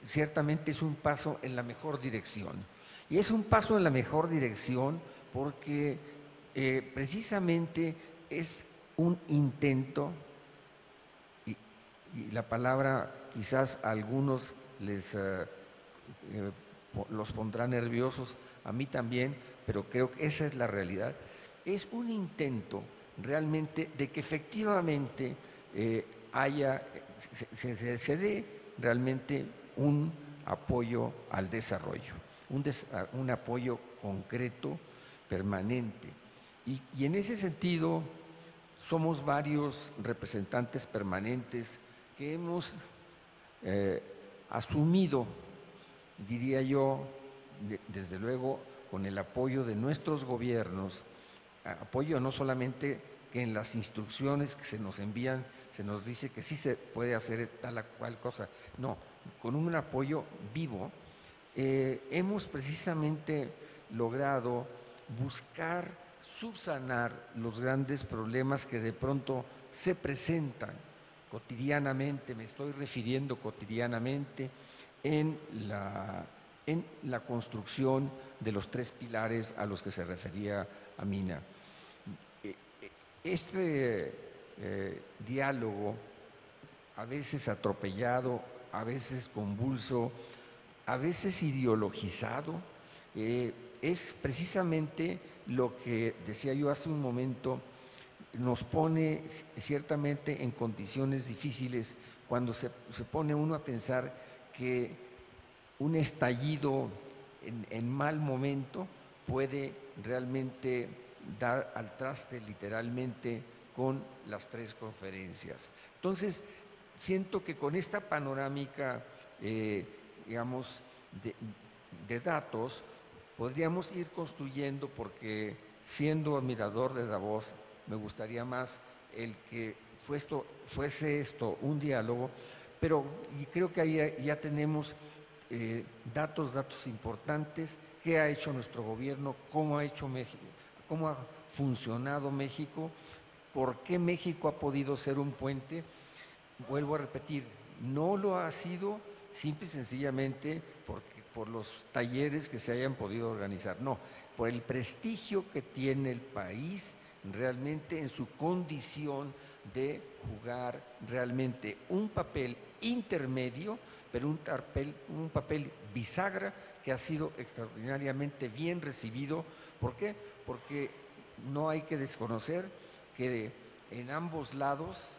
ciertamente es un paso en la mejor dirección. Y es un paso en la mejor dirección porque precisamente es un intento, y la palabra quizás a algunos los pondrá nerviosos, a mí también, pero creo que esa es la realidad. Es un intento realmente de que efectivamente se dé realmente un apoyo al desarrollo, un apoyo concreto, permanente. Y en ese sentido somos varios representantes permanentes que hemos asumido, diría yo, desde luego con el apoyo de nuestros gobiernos, apoyo no solamente que en las instrucciones que se nos envían se nos dice que sí se puede hacer tal o cual cosa, no, con un apoyo vivo, hemos precisamente logrado buscar subsanar los grandes problemas que de pronto se presentan cotidianamente, me estoy refiriendo cotidianamente, en la construcción de los 3 pilares a los que se refería Amina. Este diálogo, a veces atropellado, a veces convulso, a veces ideologizado, es precisamente lo que decía yo hace un momento, nos pone ciertamente en condiciones difíciles cuando se pone uno a pensar que un estallido en mal momento puede realmente dar al traste literalmente con las 3 conferencias. Entonces, siento que con esta panorámica, digamos, de datos, podríamos ir construyendo, porque siendo admirador de Davos, me gustaría más el que fuese esto un diálogo, pero y creo que ahí ya tenemos datos importantes, qué ha hecho nuestro gobierno, cómo ha hecho México, cómo ha funcionado México, por qué México ha podido ser un puente. Vuelvo a repetir, no lo ha sido simple y sencillamente por los talleres que se hayan podido organizar, no, por el prestigio que tiene el país realmente en su condición de jugar realmente un papel intermedio, pero un papel bisagra que ha sido extraordinariamente bien recibido. ¿Por qué? Porque no hay que desconocer que en ambos lados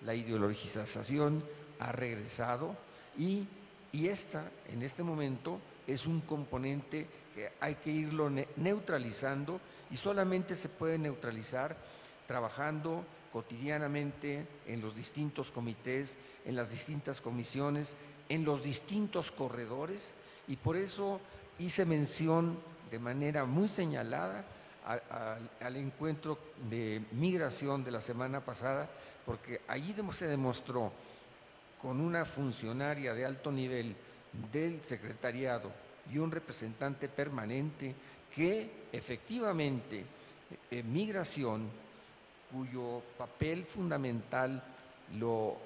la ideologización ha regresado y esta, en este momento, es un componente que hay que irlo neutralizando, y solamente se puede neutralizar trabajando cotidianamente en los distintos comités, en las distintas comisiones, en los distintos corredores, y por eso hice mención de manera muy señalada al encuentro de migración de la semana pasada, porque allí se demostró con una funcionaria de alto nivel del secretariado y un representante permanente que efectivamente migración, cuyo papel fundamental lo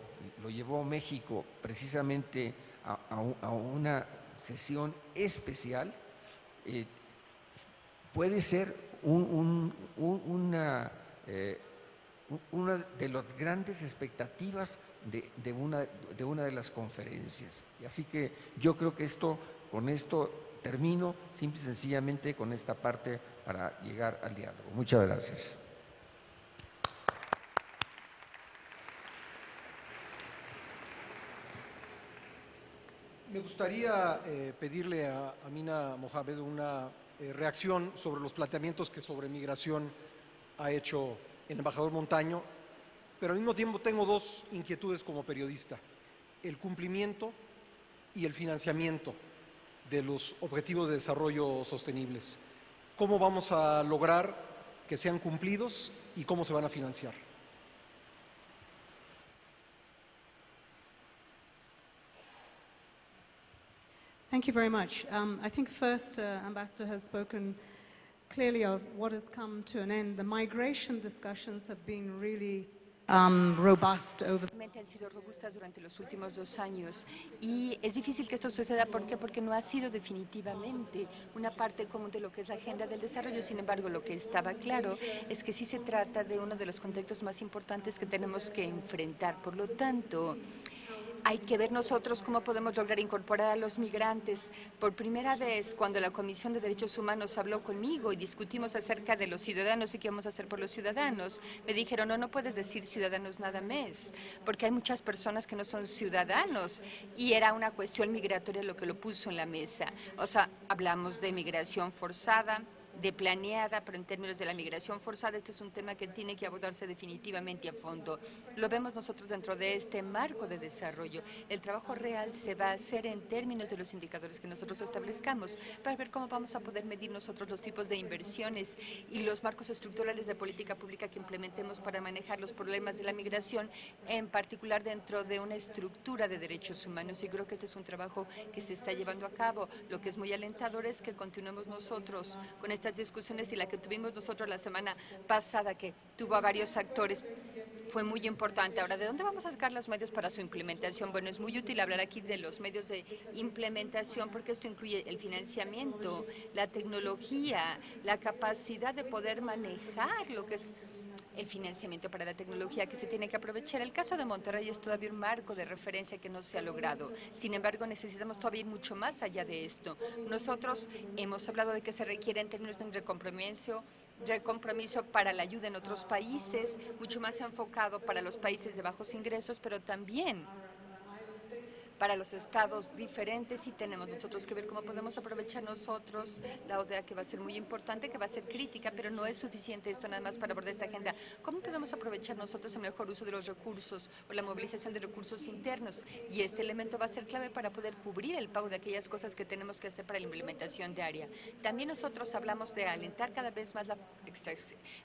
llevó México precisamente a una sesión especial, puede ser una de las grandes expectativas de una de las conferencias. Y así que yo creo que con esto termino, simple y sencillamente con esta parte para llegar al diálogo. Muchas gracias. Me gustaría pedirle a Amina Mohamed una reacción sobre los planteamientos que sobre migración ha hecho el embajador Montaño, pero al mismo tiempo tengo dos inquietudes como periodista: el cumplimiento y el financiamiento de los objetivos de desarrollo sostenibles. ¿Cómo vamos a lograr que sean cumplidos y cómo se van a financiar? Thank you very much. I think first, Ambassador has spoken clearly of what has come to an end. The migration discussions have been really robust over Han sido robustas durante los últimos 2 años y es difícil que esto suceda. ¿Por qué? Porque no ha sido definitivamente una parte común de lo que es la agenda del desarrollo. Sin embargo, lo que estaba claro es que sí se trata de uno de los contextos más importantes que tenemos que enfrentar. Por lo tanto, hay que ver nosotros cómo podemos lograr incorporar a los migrantes. Por primera vez, cuando la Comisión de Derechos Humanos habló conmigo y discutimos acerca de los ciudadanos y qué vamos a hacer por los ciudadanos, me dijeron, no puedes decir ciudadanos nada más, porque hay muchas personas que no son ciudadanos, y era una cuestión migratoria lo que lo puso en la mesa. O sea, hablamos de migración forzada, de planeada, pero en términos de la migración forzada, este es un tema que tiene que abordarse definitivamente a fondo. Lo vemos nosotros dentro de este marco de desarrollo. El trabajo real se va a hacer en términos de los indicadores que nosotros establezcamos para ver cómo vamos a poder medir nosotros los tipos de inversiones y los marcos estructurales de política pública que implementemos para manejar los problemas de la migración, en particular dentro de una estructura de derechos humanos. Y creo que este es un trabajo que se está llevando a cabo. Lo que es muy alentador es que continuemos nosotros con estas discusiones, y la que tuvimos nosotros la semana pasada, que tuvo a varios actores, fue muy importante. Ahora, ¿de dónde vamos a sacar los medios para su implementación? Bueno, es muy útil hablar aquí de los medios de implementación, porque esto incluye el financiamiento, la tecnología, la capacidad de poder manejar lo que es el financiamiento para la tecnología que se tiene que aprovechar. El caso de Monterrey es todavía un marco de referencia que no se ha logrado. Sin embargo, necesitamos todavía ir mucho más allá de esto. Nosotros hemos hablado de que se requiere en términos de un recompromiso para la ayuda en otros países, mucho más enfocado para los países de bajos ingresos, pero también para los estados diferentes, y tenemos nosotros que ver cómo podemos aprovechar nosotros la ODA, que va a ser muy importante, que va a ser crítica, pero no es suficiente esto nada más para abordar esta agenda. ¿Cómo podemos aprovechar nosotros el mejor uso de los recursos o la movilización de recursos internos? Y este elemento va a ser clave para poder cubrir el pago de aquellas cosas que tenemos que hacer para la implementación diaria. También nosotros hablamos de alentar cada vez más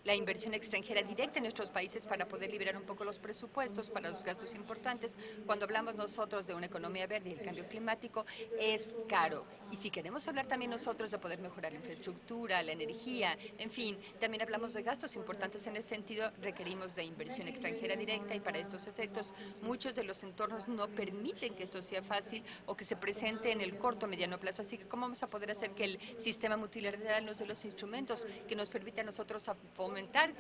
la inversión extranjera directa en nuestros países para poder liberar un poco los presupuestos para los gastos importantes. Cuando hablamos nosotros de una economía verde y el cambio climático, es caro. Y si queremos hablar también nosotros de poder mejorar la infraestructura, la energía, en fin, también hablamos de gastos importantes en ese sentido, requerimos de inversión extranjera directa, y para estos efectos muchos de los entornos no permiten que esto sea fácil o que se presente en el corto o mediano plazo. Así que, ¿cómo vamos a poder hacer que el sistema multilateral nos dé los instrumentos que nos permita a nosotros a fomentar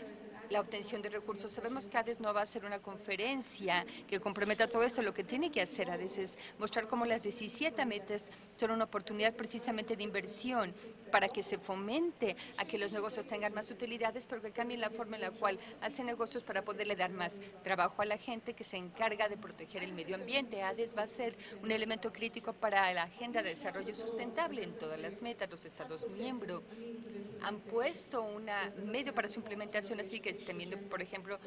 la obtención de recursos? Sabemos que ADES no va a ser una conferencia que comprometa todo esto. Lo que tiene que hacer ADES es mostrar cómo las 17 metas son una oportunidad precisamente de inversión para que se fomente a que los negocios tengan más utilidades, pero que cambien la forma en la cual hacen negocios para poderle dar más trabajo a la gente que se encarga de proteger el medio ambiente. ADES va a ser un elemento crítico para la agenda de desarrollo sustentable en todas las metas. Los Estados miembros han puesto un medio para su implementación, así que estén viendo, por ejemplo,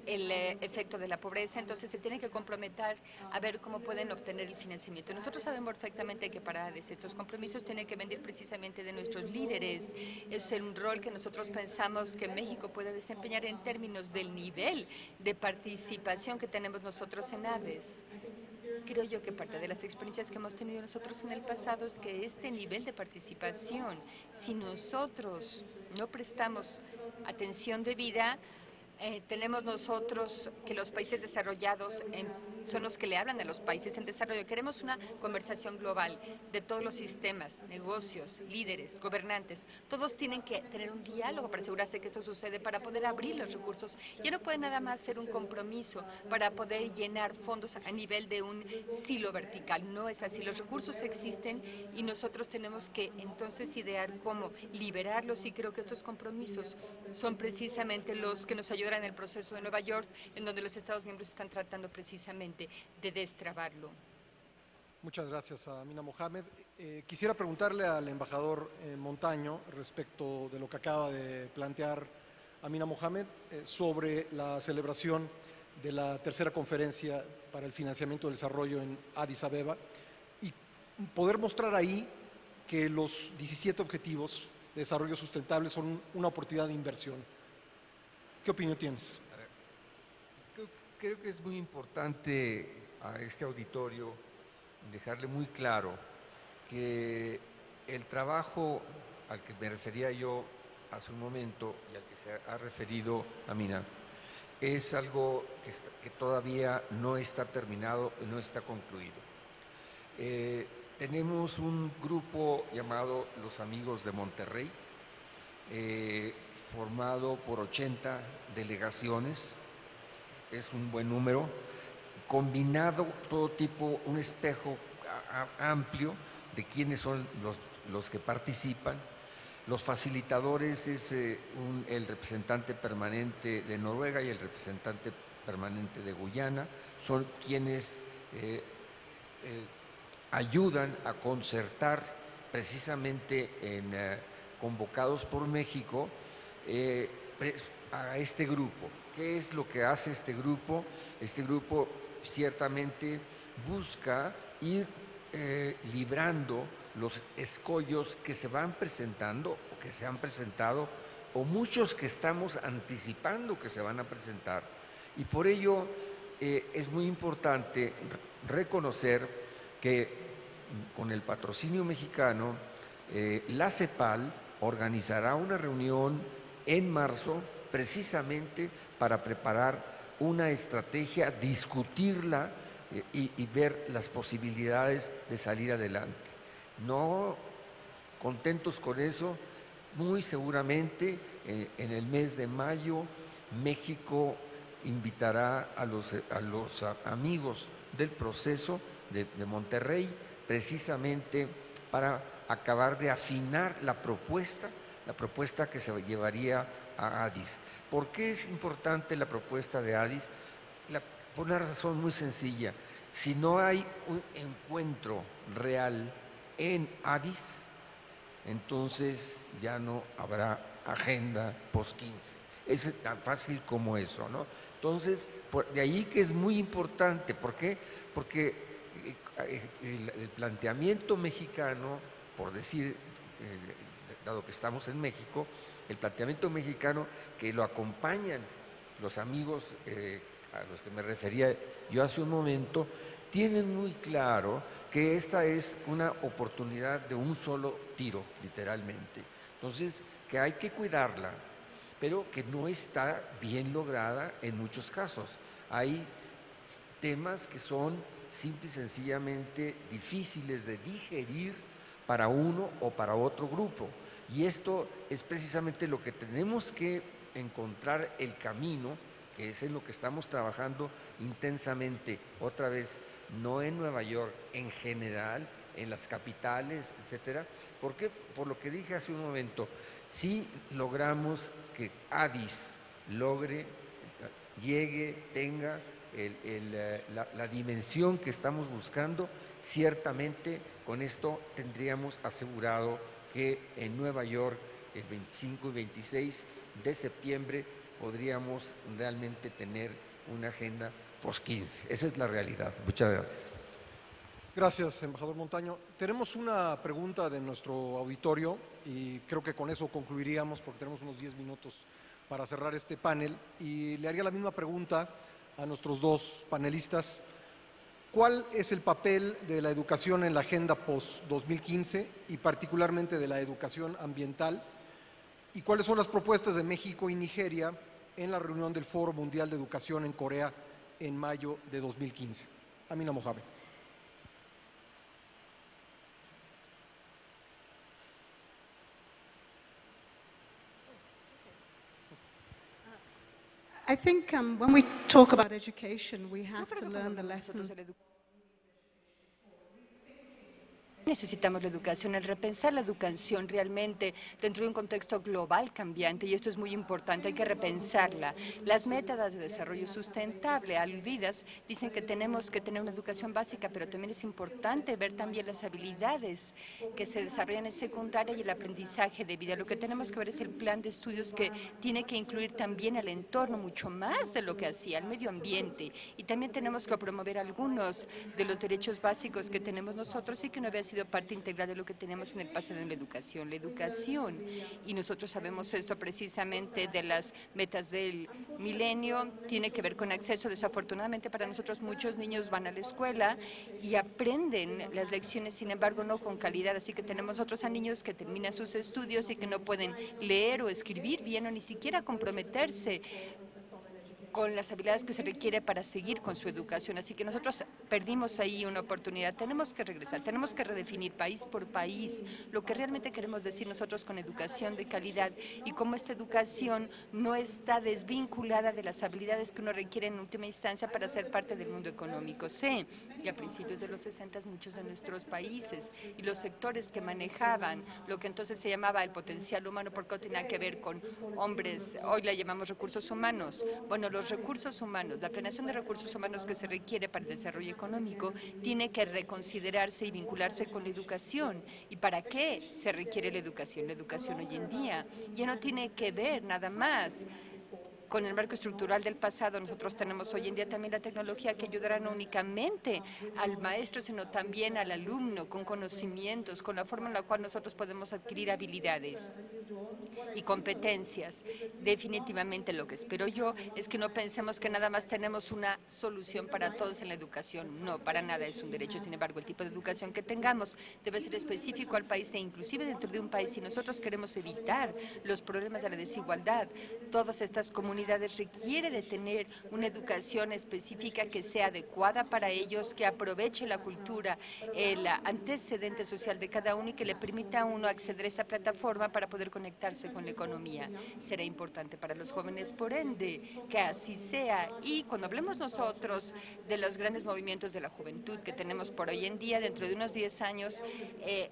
el efecto de la pobreza. Entonces se tienen que comprometer a ver cómo pueden obtener el financiamiento. Nosotros sabemos perfectamente que para estos compromisos tienen que venir precisamente de nuestros líderes. Es un rol que nosotros pensamos que México puede desempeñar en términos del nivel de participación que tenemos nosotros en ADES. Creo yo que parte de las experiencias que hemos tenido nosotros en el pasado es que este nivel de participación, si nosotros no prestamos atención debida, Tenemos nosotros que los países desarrollados son los que le hablan a los países en desarrollo. Queremos una conversación global de todos los sistemas, negocios, líderes, gobernantes. Todos tienen que tener un diálogo para asegurarse que esto sucede, para poder abrir los recursos. Ya no puede nada más ser un compromiso para poder llenar fondos a nivel de un silo vertical. No es así. Los recursos existen y nosotros tenemos que entonces idear cómo liberarlos, y creo que estos compromisos son precisamente los que nos ayudan en el proceso de Nueva York, en donde los Estados miembros están tratando precisamente de destrabarlo. Muchas gracias a Amina Mohamed. Quisiera preguntarle al embajador Montaño respecto de lo que acaba de plantear Amina Mohamed sobre la celebración de la tercera conferencia para el financiamiento del desarrollo en Addis Abeba, y poder mostrar ahí que los 17 objetivos de desarrollo sustentable son una oportunidad de inversión. ¿Qué opinión tienes? Creo que es muy importante a este auditorio dejarle muy claro que el trabajo al que me refería yo hace un momento y al que se ha referido Amina es algo que todavía no está terminado, no está concluido. Tenemos un grupo llamado Los Amigos de Monterrey, formado por 80 delegaciones, es un buen número, combinado todo tipo, un espejo amplio de quiénes son los que participan. Los facilitadores es el representante permanente de Noruega y el representante permanente de Guyana, son quienes ayudan a concertar precisamente convocados por México a este grupo. ¿Qué es lo que hace este grupo? Este grupo ciertamente busca ir librando los escollos que se van presentando o que se han presentado, o muchos que estamos anticipando que se van a presentar. Y por ello es muy importante reconocer que con el patrocinio mexicano, la CEPAL organizará una reunión en marzo precisamente para preparar una estrategia, discutirla y ver las posibilidades de salir adelante. No contentos con eso, muy seguramente en el mes de mayo México invitará a los amigos del proceso de Monterrey precisamente para acabar de afinar la propuesta que se llevaría a Addis. ¿Por qué es importante la propuesta de Addis? Por una razón muy sencilla. Si no hay un encuentro real en Addis, entonces ya no habrá agenda post-15. Es tan fácil como eso, ¿no? Entonces, de ahí que es muy importante. ¿Por qué? Porque el planteamiento mexicano, por decir, dado que estamos en México, el planteamiento mexicano que lo acompañan los amigos a los que me refería yo hace un momento, tienen muy claro que esta es una oportunidad de un solo tiro, literalmente. Entonces, que hay que cuidarla, pero que no está bien lograda en muchos casos. Hay temas que son simple y sencillamente difíciles de digerir para uno o para otro grupo. Y esto es precisamente lo que tenemos que encontrar el camino, que es en lo que estamos trabajando intensamente, otra vez, no en Nueva York, en general, en las capitales, etcétera. ¿Por qué? Por lo que dije hace un momento, si logramos que Addis llegue, tenga la dimensión que estamos buscando, ciertamente con esto tendríamos asegurado que en Nueva York, el 25 y 26 de septiembre, podríamos realmente tener una agenda post-15. Esa es la realidad. Muchas gracias. Gracias, embajador Montaño. Tenemos una pregunta de nuestro auditorio y creo que con eso concluiríamos porque tenemos unos 10 minutos para cerrar este panel, y le haría la misma pregunta a nuestros dos panelistas. ¿Cuál es el papel de la educación en la agenda post-2015 y particularmente de la educación ambiental? ¿Y cuáles son las propuestas de México y Nigeria en la reunión del Foro Mundial de Educación en Corea en mayo de 2015. Amina Mohamed. I think when we talk about education, we have to learn the lessons. Necesitamos la educación, el repensar la educación realmente dentro de un contexto global cambiante, y esto es muy importante, hay que repensarla. Las metas de desarrollo sustentable aludidas dicen que tenemos que tener una educación básica, pero también es importante ver también las habilidades que se desarrollan en secundaria y el aprendizaje de vida. Lo que tenemos que ver es el plan de estudios que tiene que incluir también al entorno, mucho más de lo que hacía, el medio ambiente, y también tenemos que promover algunos de los derechos básicos que tenemos nosotros y que no había sido parte integral de lo que tenemos en el pasado en la educación. La educación, y nosotros sabemos esto precisamente de las metas del milenio, tiene que ver con acceso. Desafortunadamente para nosotros muchos niños van a la escuela y aprenden las lecciones, sin embargo no con calidad, así que tenemos otros a niños que terminan sus estudios y que no pueden leer o escribir bien o ni siquiera comprometerse con las habilidades que se requiere para seguir con su educación. Así que nosotros perdimos ahí una oportunidad. Tenemos que regresar, tenemos que redefinir país por país lo que realmente queremos decir nosotros con educación de calidad y cómo esta educación no está desvinculada de las habilidades que uno requiere en última instancia para ser parte del mundo económico. Sé que a principios de los 60 muchos de nuestros países y los sectores que manejaban lo que entonces se llamaba el potencial humano, porque tenía que ver con hombres, hoy la llamamos recursos humanos. Bueno, los recursos humanos, la planeación de recursos humanos que se requiere para el desarrollo económico tiene que reconsiderarse y vincularse con la educación. ¿Y para qué se requiere la educación? La educación hoy en día ya no tiene que ver nada más con el marco estructural del pasado. Nosotros tenemos hoy en día también la tecnología que ayudará no únicamente al maestro, sino también al alumno, con conocimientos, con la forma en la cual nosotros podemos adquirir habilidades y competencias. Definitivamente lo que espero yo es que no pensemos que nada más tenemos una solución para todos en la educación. No, para nada es un derecho. Sin embargo, el tipo de educación que tengamos debe ser específico al país e inclusive dentro de un país. Si nosotros queremos evitar los problemas de la desigualdad, todas estas comunidades requiere de tener una educación específica que sea adecuada para ellos, que aproveche la cultura, el antecedente social de cada uno y que le permita a uno acceder a esa plataforma para poder conectarse con la economía. Será importante para los jóvenes, por ende, que así sea. Y cuando hablemos nosotros de los grandes movimientos de la juventud que tenemos por hoy en día, dentro de unos 10 años,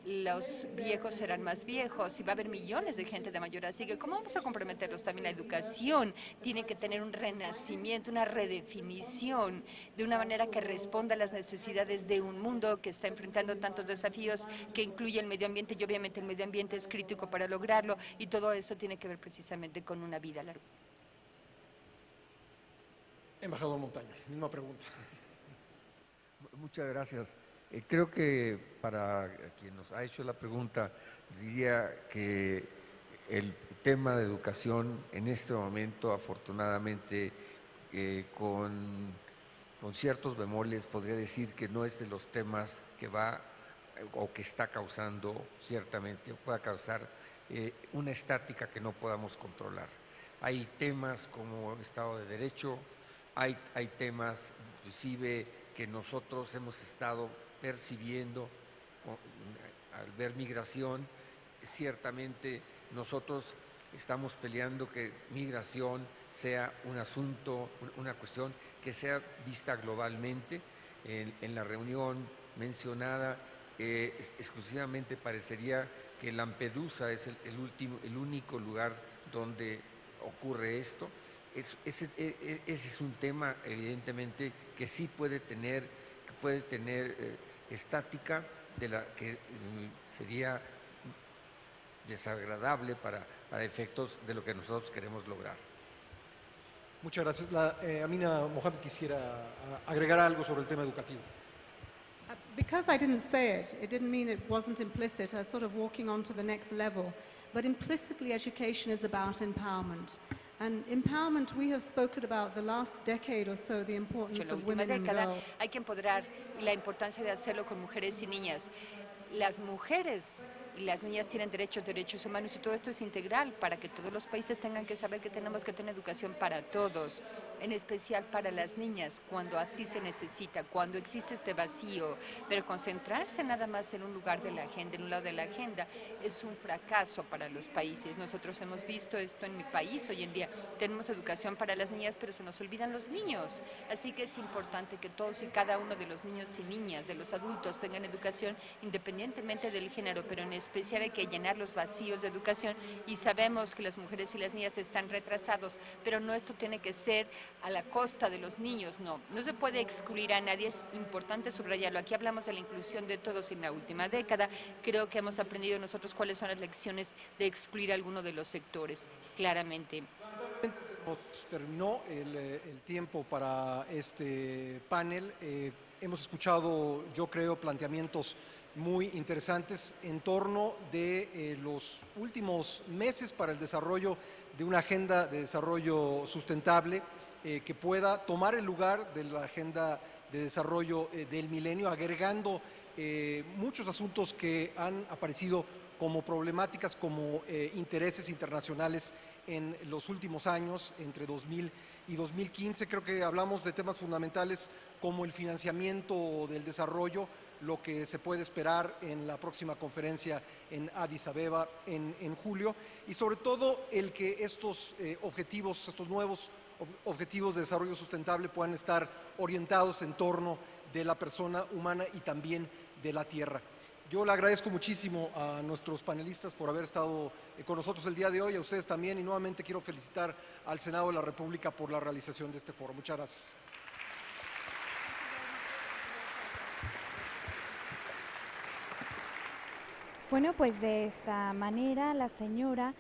los viejos serán más viejos y va a haber millones de gente de mayor edad. Así que, ¿cómo vamos a comprometerlos? También la educación tiene que tener un renacimiento, una redefinición, de una manera que responda a las necesidades de un mundo que está enfrentando tantos desafíos, que incluye el medio ambiente, y obviamente el medio ambiente es crítico para lograrlo, y todo eso tiene que ver precisamente con una vida larga. Embajador Montaño, misma pregunta. Muchas gracias. Creo que para quien nos ha hecho la pregunta, diría que el tema de educación en este momento, afortunadamente, con ciertos bemoles, podría decir que no es de los temas que va o que está causando, ciertamente, o pueda causar una estática que no podamos controlar. Hay temas como Estado de Derecho, hay temas inclusive que nosotros hemos estado percibiendo al ver migración. Ciertamente nosotros estamos peleando que migración sea un asunto, una cuestión que sea vista globalmente. En la reunión mencionada, exclusivamente parecería que Lampedusa es el único lugar donde ocurre esto. Ese es un tema, evidentemente, que sí puede tener estática, de la que sería desagradable para efectos de lo que nosotros queremos lograr. Muchas gracias. Amina Mohamed quisiera agregar algo sobre el tema educativo. Because I didn't say it, it didn't mean it wasn't implicit. I was sort of walking on to the next level. But implicitly, education is about empowerment. And empowerment, we have spoken about the last decade or so, the importance of women and girls. Hay que empoderar y la importancia de hacerlo con mujeres y niñas. Las mujeres las niñas tienen derechos humanos, y todo esto es integral para que todos los países tengan que saber que tenemos que tener educación para todos, en especial para las niñas, cuando así se necesita, cuando existe este vacío. Pero concentrarse nada más en un lugar de la agenda, en un lado de la agenda, es un fracaso para los países. Nosotros hemos visto esto en mi país hoy en día. Tenemos educación para las niñas, pero se nos olvidan los niños. Así que es importante que todos y cada uno de los niños y niñas, de los adultos, tengan educación independientemente del género, pero en especial hay que llenar los vacíos de educación, y sabemos que las mujeres y las niñas están retrasados, pero no, esto tiene que ser a la costa de los niños, no se puede excluir a nadie, es importante subrayarlo. Aquí hablamos de la inclusión de todos en la última década, creo que hemos aprendido nosotros cuáles son las lecciones de excluir a alguno de los sectores, claramente. Nos terminó el tiempo para este panel. Hemos escuchado, yo creo, planteamientos muy interesantes en torno de los últimos meses para el desarrollo de una agenda de desarrollo sustentable que pueda tomar el lugar de la agenda de desarrollo del milenio, agregando muchos asuntos que han aparecido como problemáticas, como intereses internacionales en los últimos años, entre 2000 y 2015. Creo que hablamos de temas fundamentales como el financiamiento del desarrollo, lo que se puede esperar en la próxima conferencia en Addis Abeba en julio, y sobre todo el que estos objetivos, estos nuevos objetivos de desarrollo sustentable puedan estar orientados en torno de la persona humana y también de la tierra. Yo le agradezco muchísimo a nuestros panelistas por haber estado con nosotros el día de hoy, a ustedes también, y nuevamente quiero felicitar al Senado de la República por la realización de este foro. Muchas gracias. Bueno, pues de esta manera la señora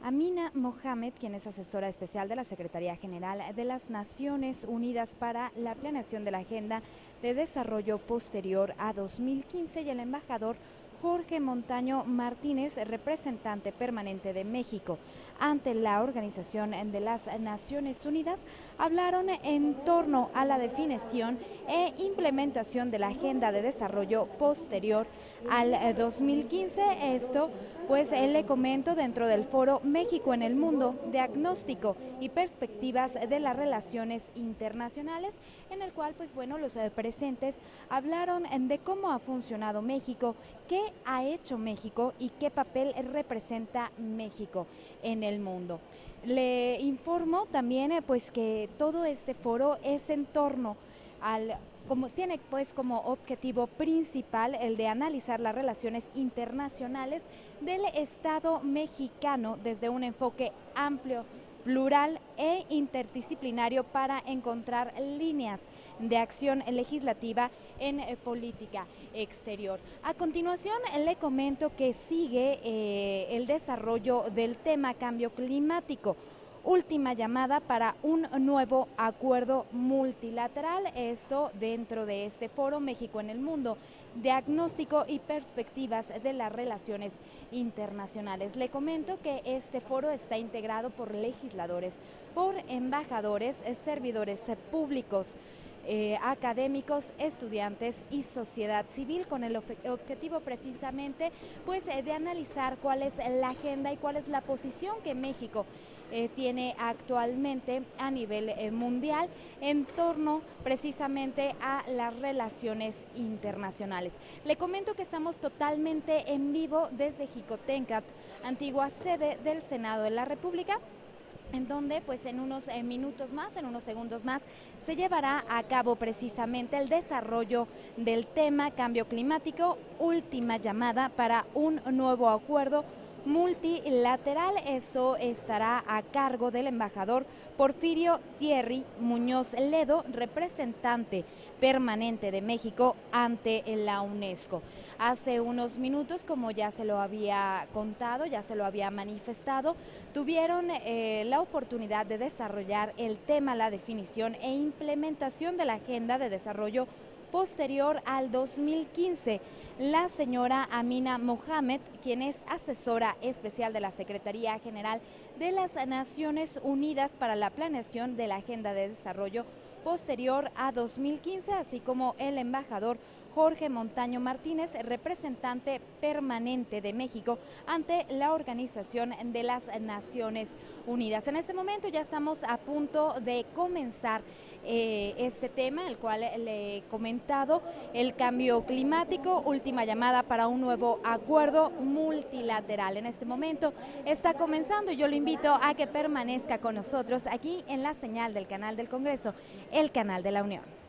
Amina Mohamed, quien es asesora especial de la Secretaría General de las Naciones Unidas para la planeación de la Agenda de Desarrollo posterior a 2015, y el embajador Jorge Montaño Martínez, representante permanente de México ante la Organización de las Naciones Unidas, hablaron en torno a la definición e implementación de la Agenda de Desarrollo posterior al 2015. Esto, pues, le comento dentro del foro México en el Mundo, Diagnóstico y Perspectivas de las Relaciones Internacionales, en el cual, pues bueno, los presentes hablaron de cómo ha funcionado México, qué ha hecho México y qué papel representa México en el mundo. Le informo también pues que todo este foro es en torno al, tiene pues como objetivo principal el de analizar las relaciones internacionales del Estado mexicano desde un enfoque amplio, plural e interdisciplinario para encontrar líneas de acción legislativa en política exterior. A continuación le comento que sigue el desarrollo del tema cambio climático. Última llamada para un nuevo acuerdo multilateral, esto dentro de este foro México en el Mundo, Diagnóstico y Perspectivas de las Relaciones Internacionales. Le comento que este foro está integrado por legisladores, por embajadores, servidores públicos, académicos, estudiantes y sociedad civil, con el objetivo precisamente pues de analizar cuál es la agenda y cuál es la posición que México tiene actualmente a nivel mundial en torno precisamente a las relaciones internacionales. Le comento que estamos totalmente en vivo desde Jicotencat, antigua sede del Senado de la República, en donde pues en unos minutos más, en unos segundos más, se llevará a cabo precisamente el desarrollo del tema cambio climático, última llamada para un nuevo acuerdo multilateral. Eso estará a cargo del embajador Porfirio Thierry Muñoz Ledo, representante permanente de México ante la UNESCO. Hace unos minutos, como ya se lo había contado, ya se lo había manifestado, tuvieron la oportunidad de desarrollar el tema, la definición e implementación de la Agenda de Desarrollo posterior al 2015. La señora Amina Mohamed, quien es asesora especial de la Secretaría General de las Naciones Unidas para la planeación de la Agenda de Desarrollo posterior a 2015, así como el embajador Jorge Montaño Martínez, representante permanente de México ante la Organización de las Naciones Unidas. En este momento ya estamos a punto de comenzar este tema, el cual le he comentado, el cambio climático, última llamada para un nuevo acuerdo multilateral. En este momento está comenzando y yo lo invito a que permanezca con nosotros aquí en la señal del canal del Congreso, el canal de la Unión.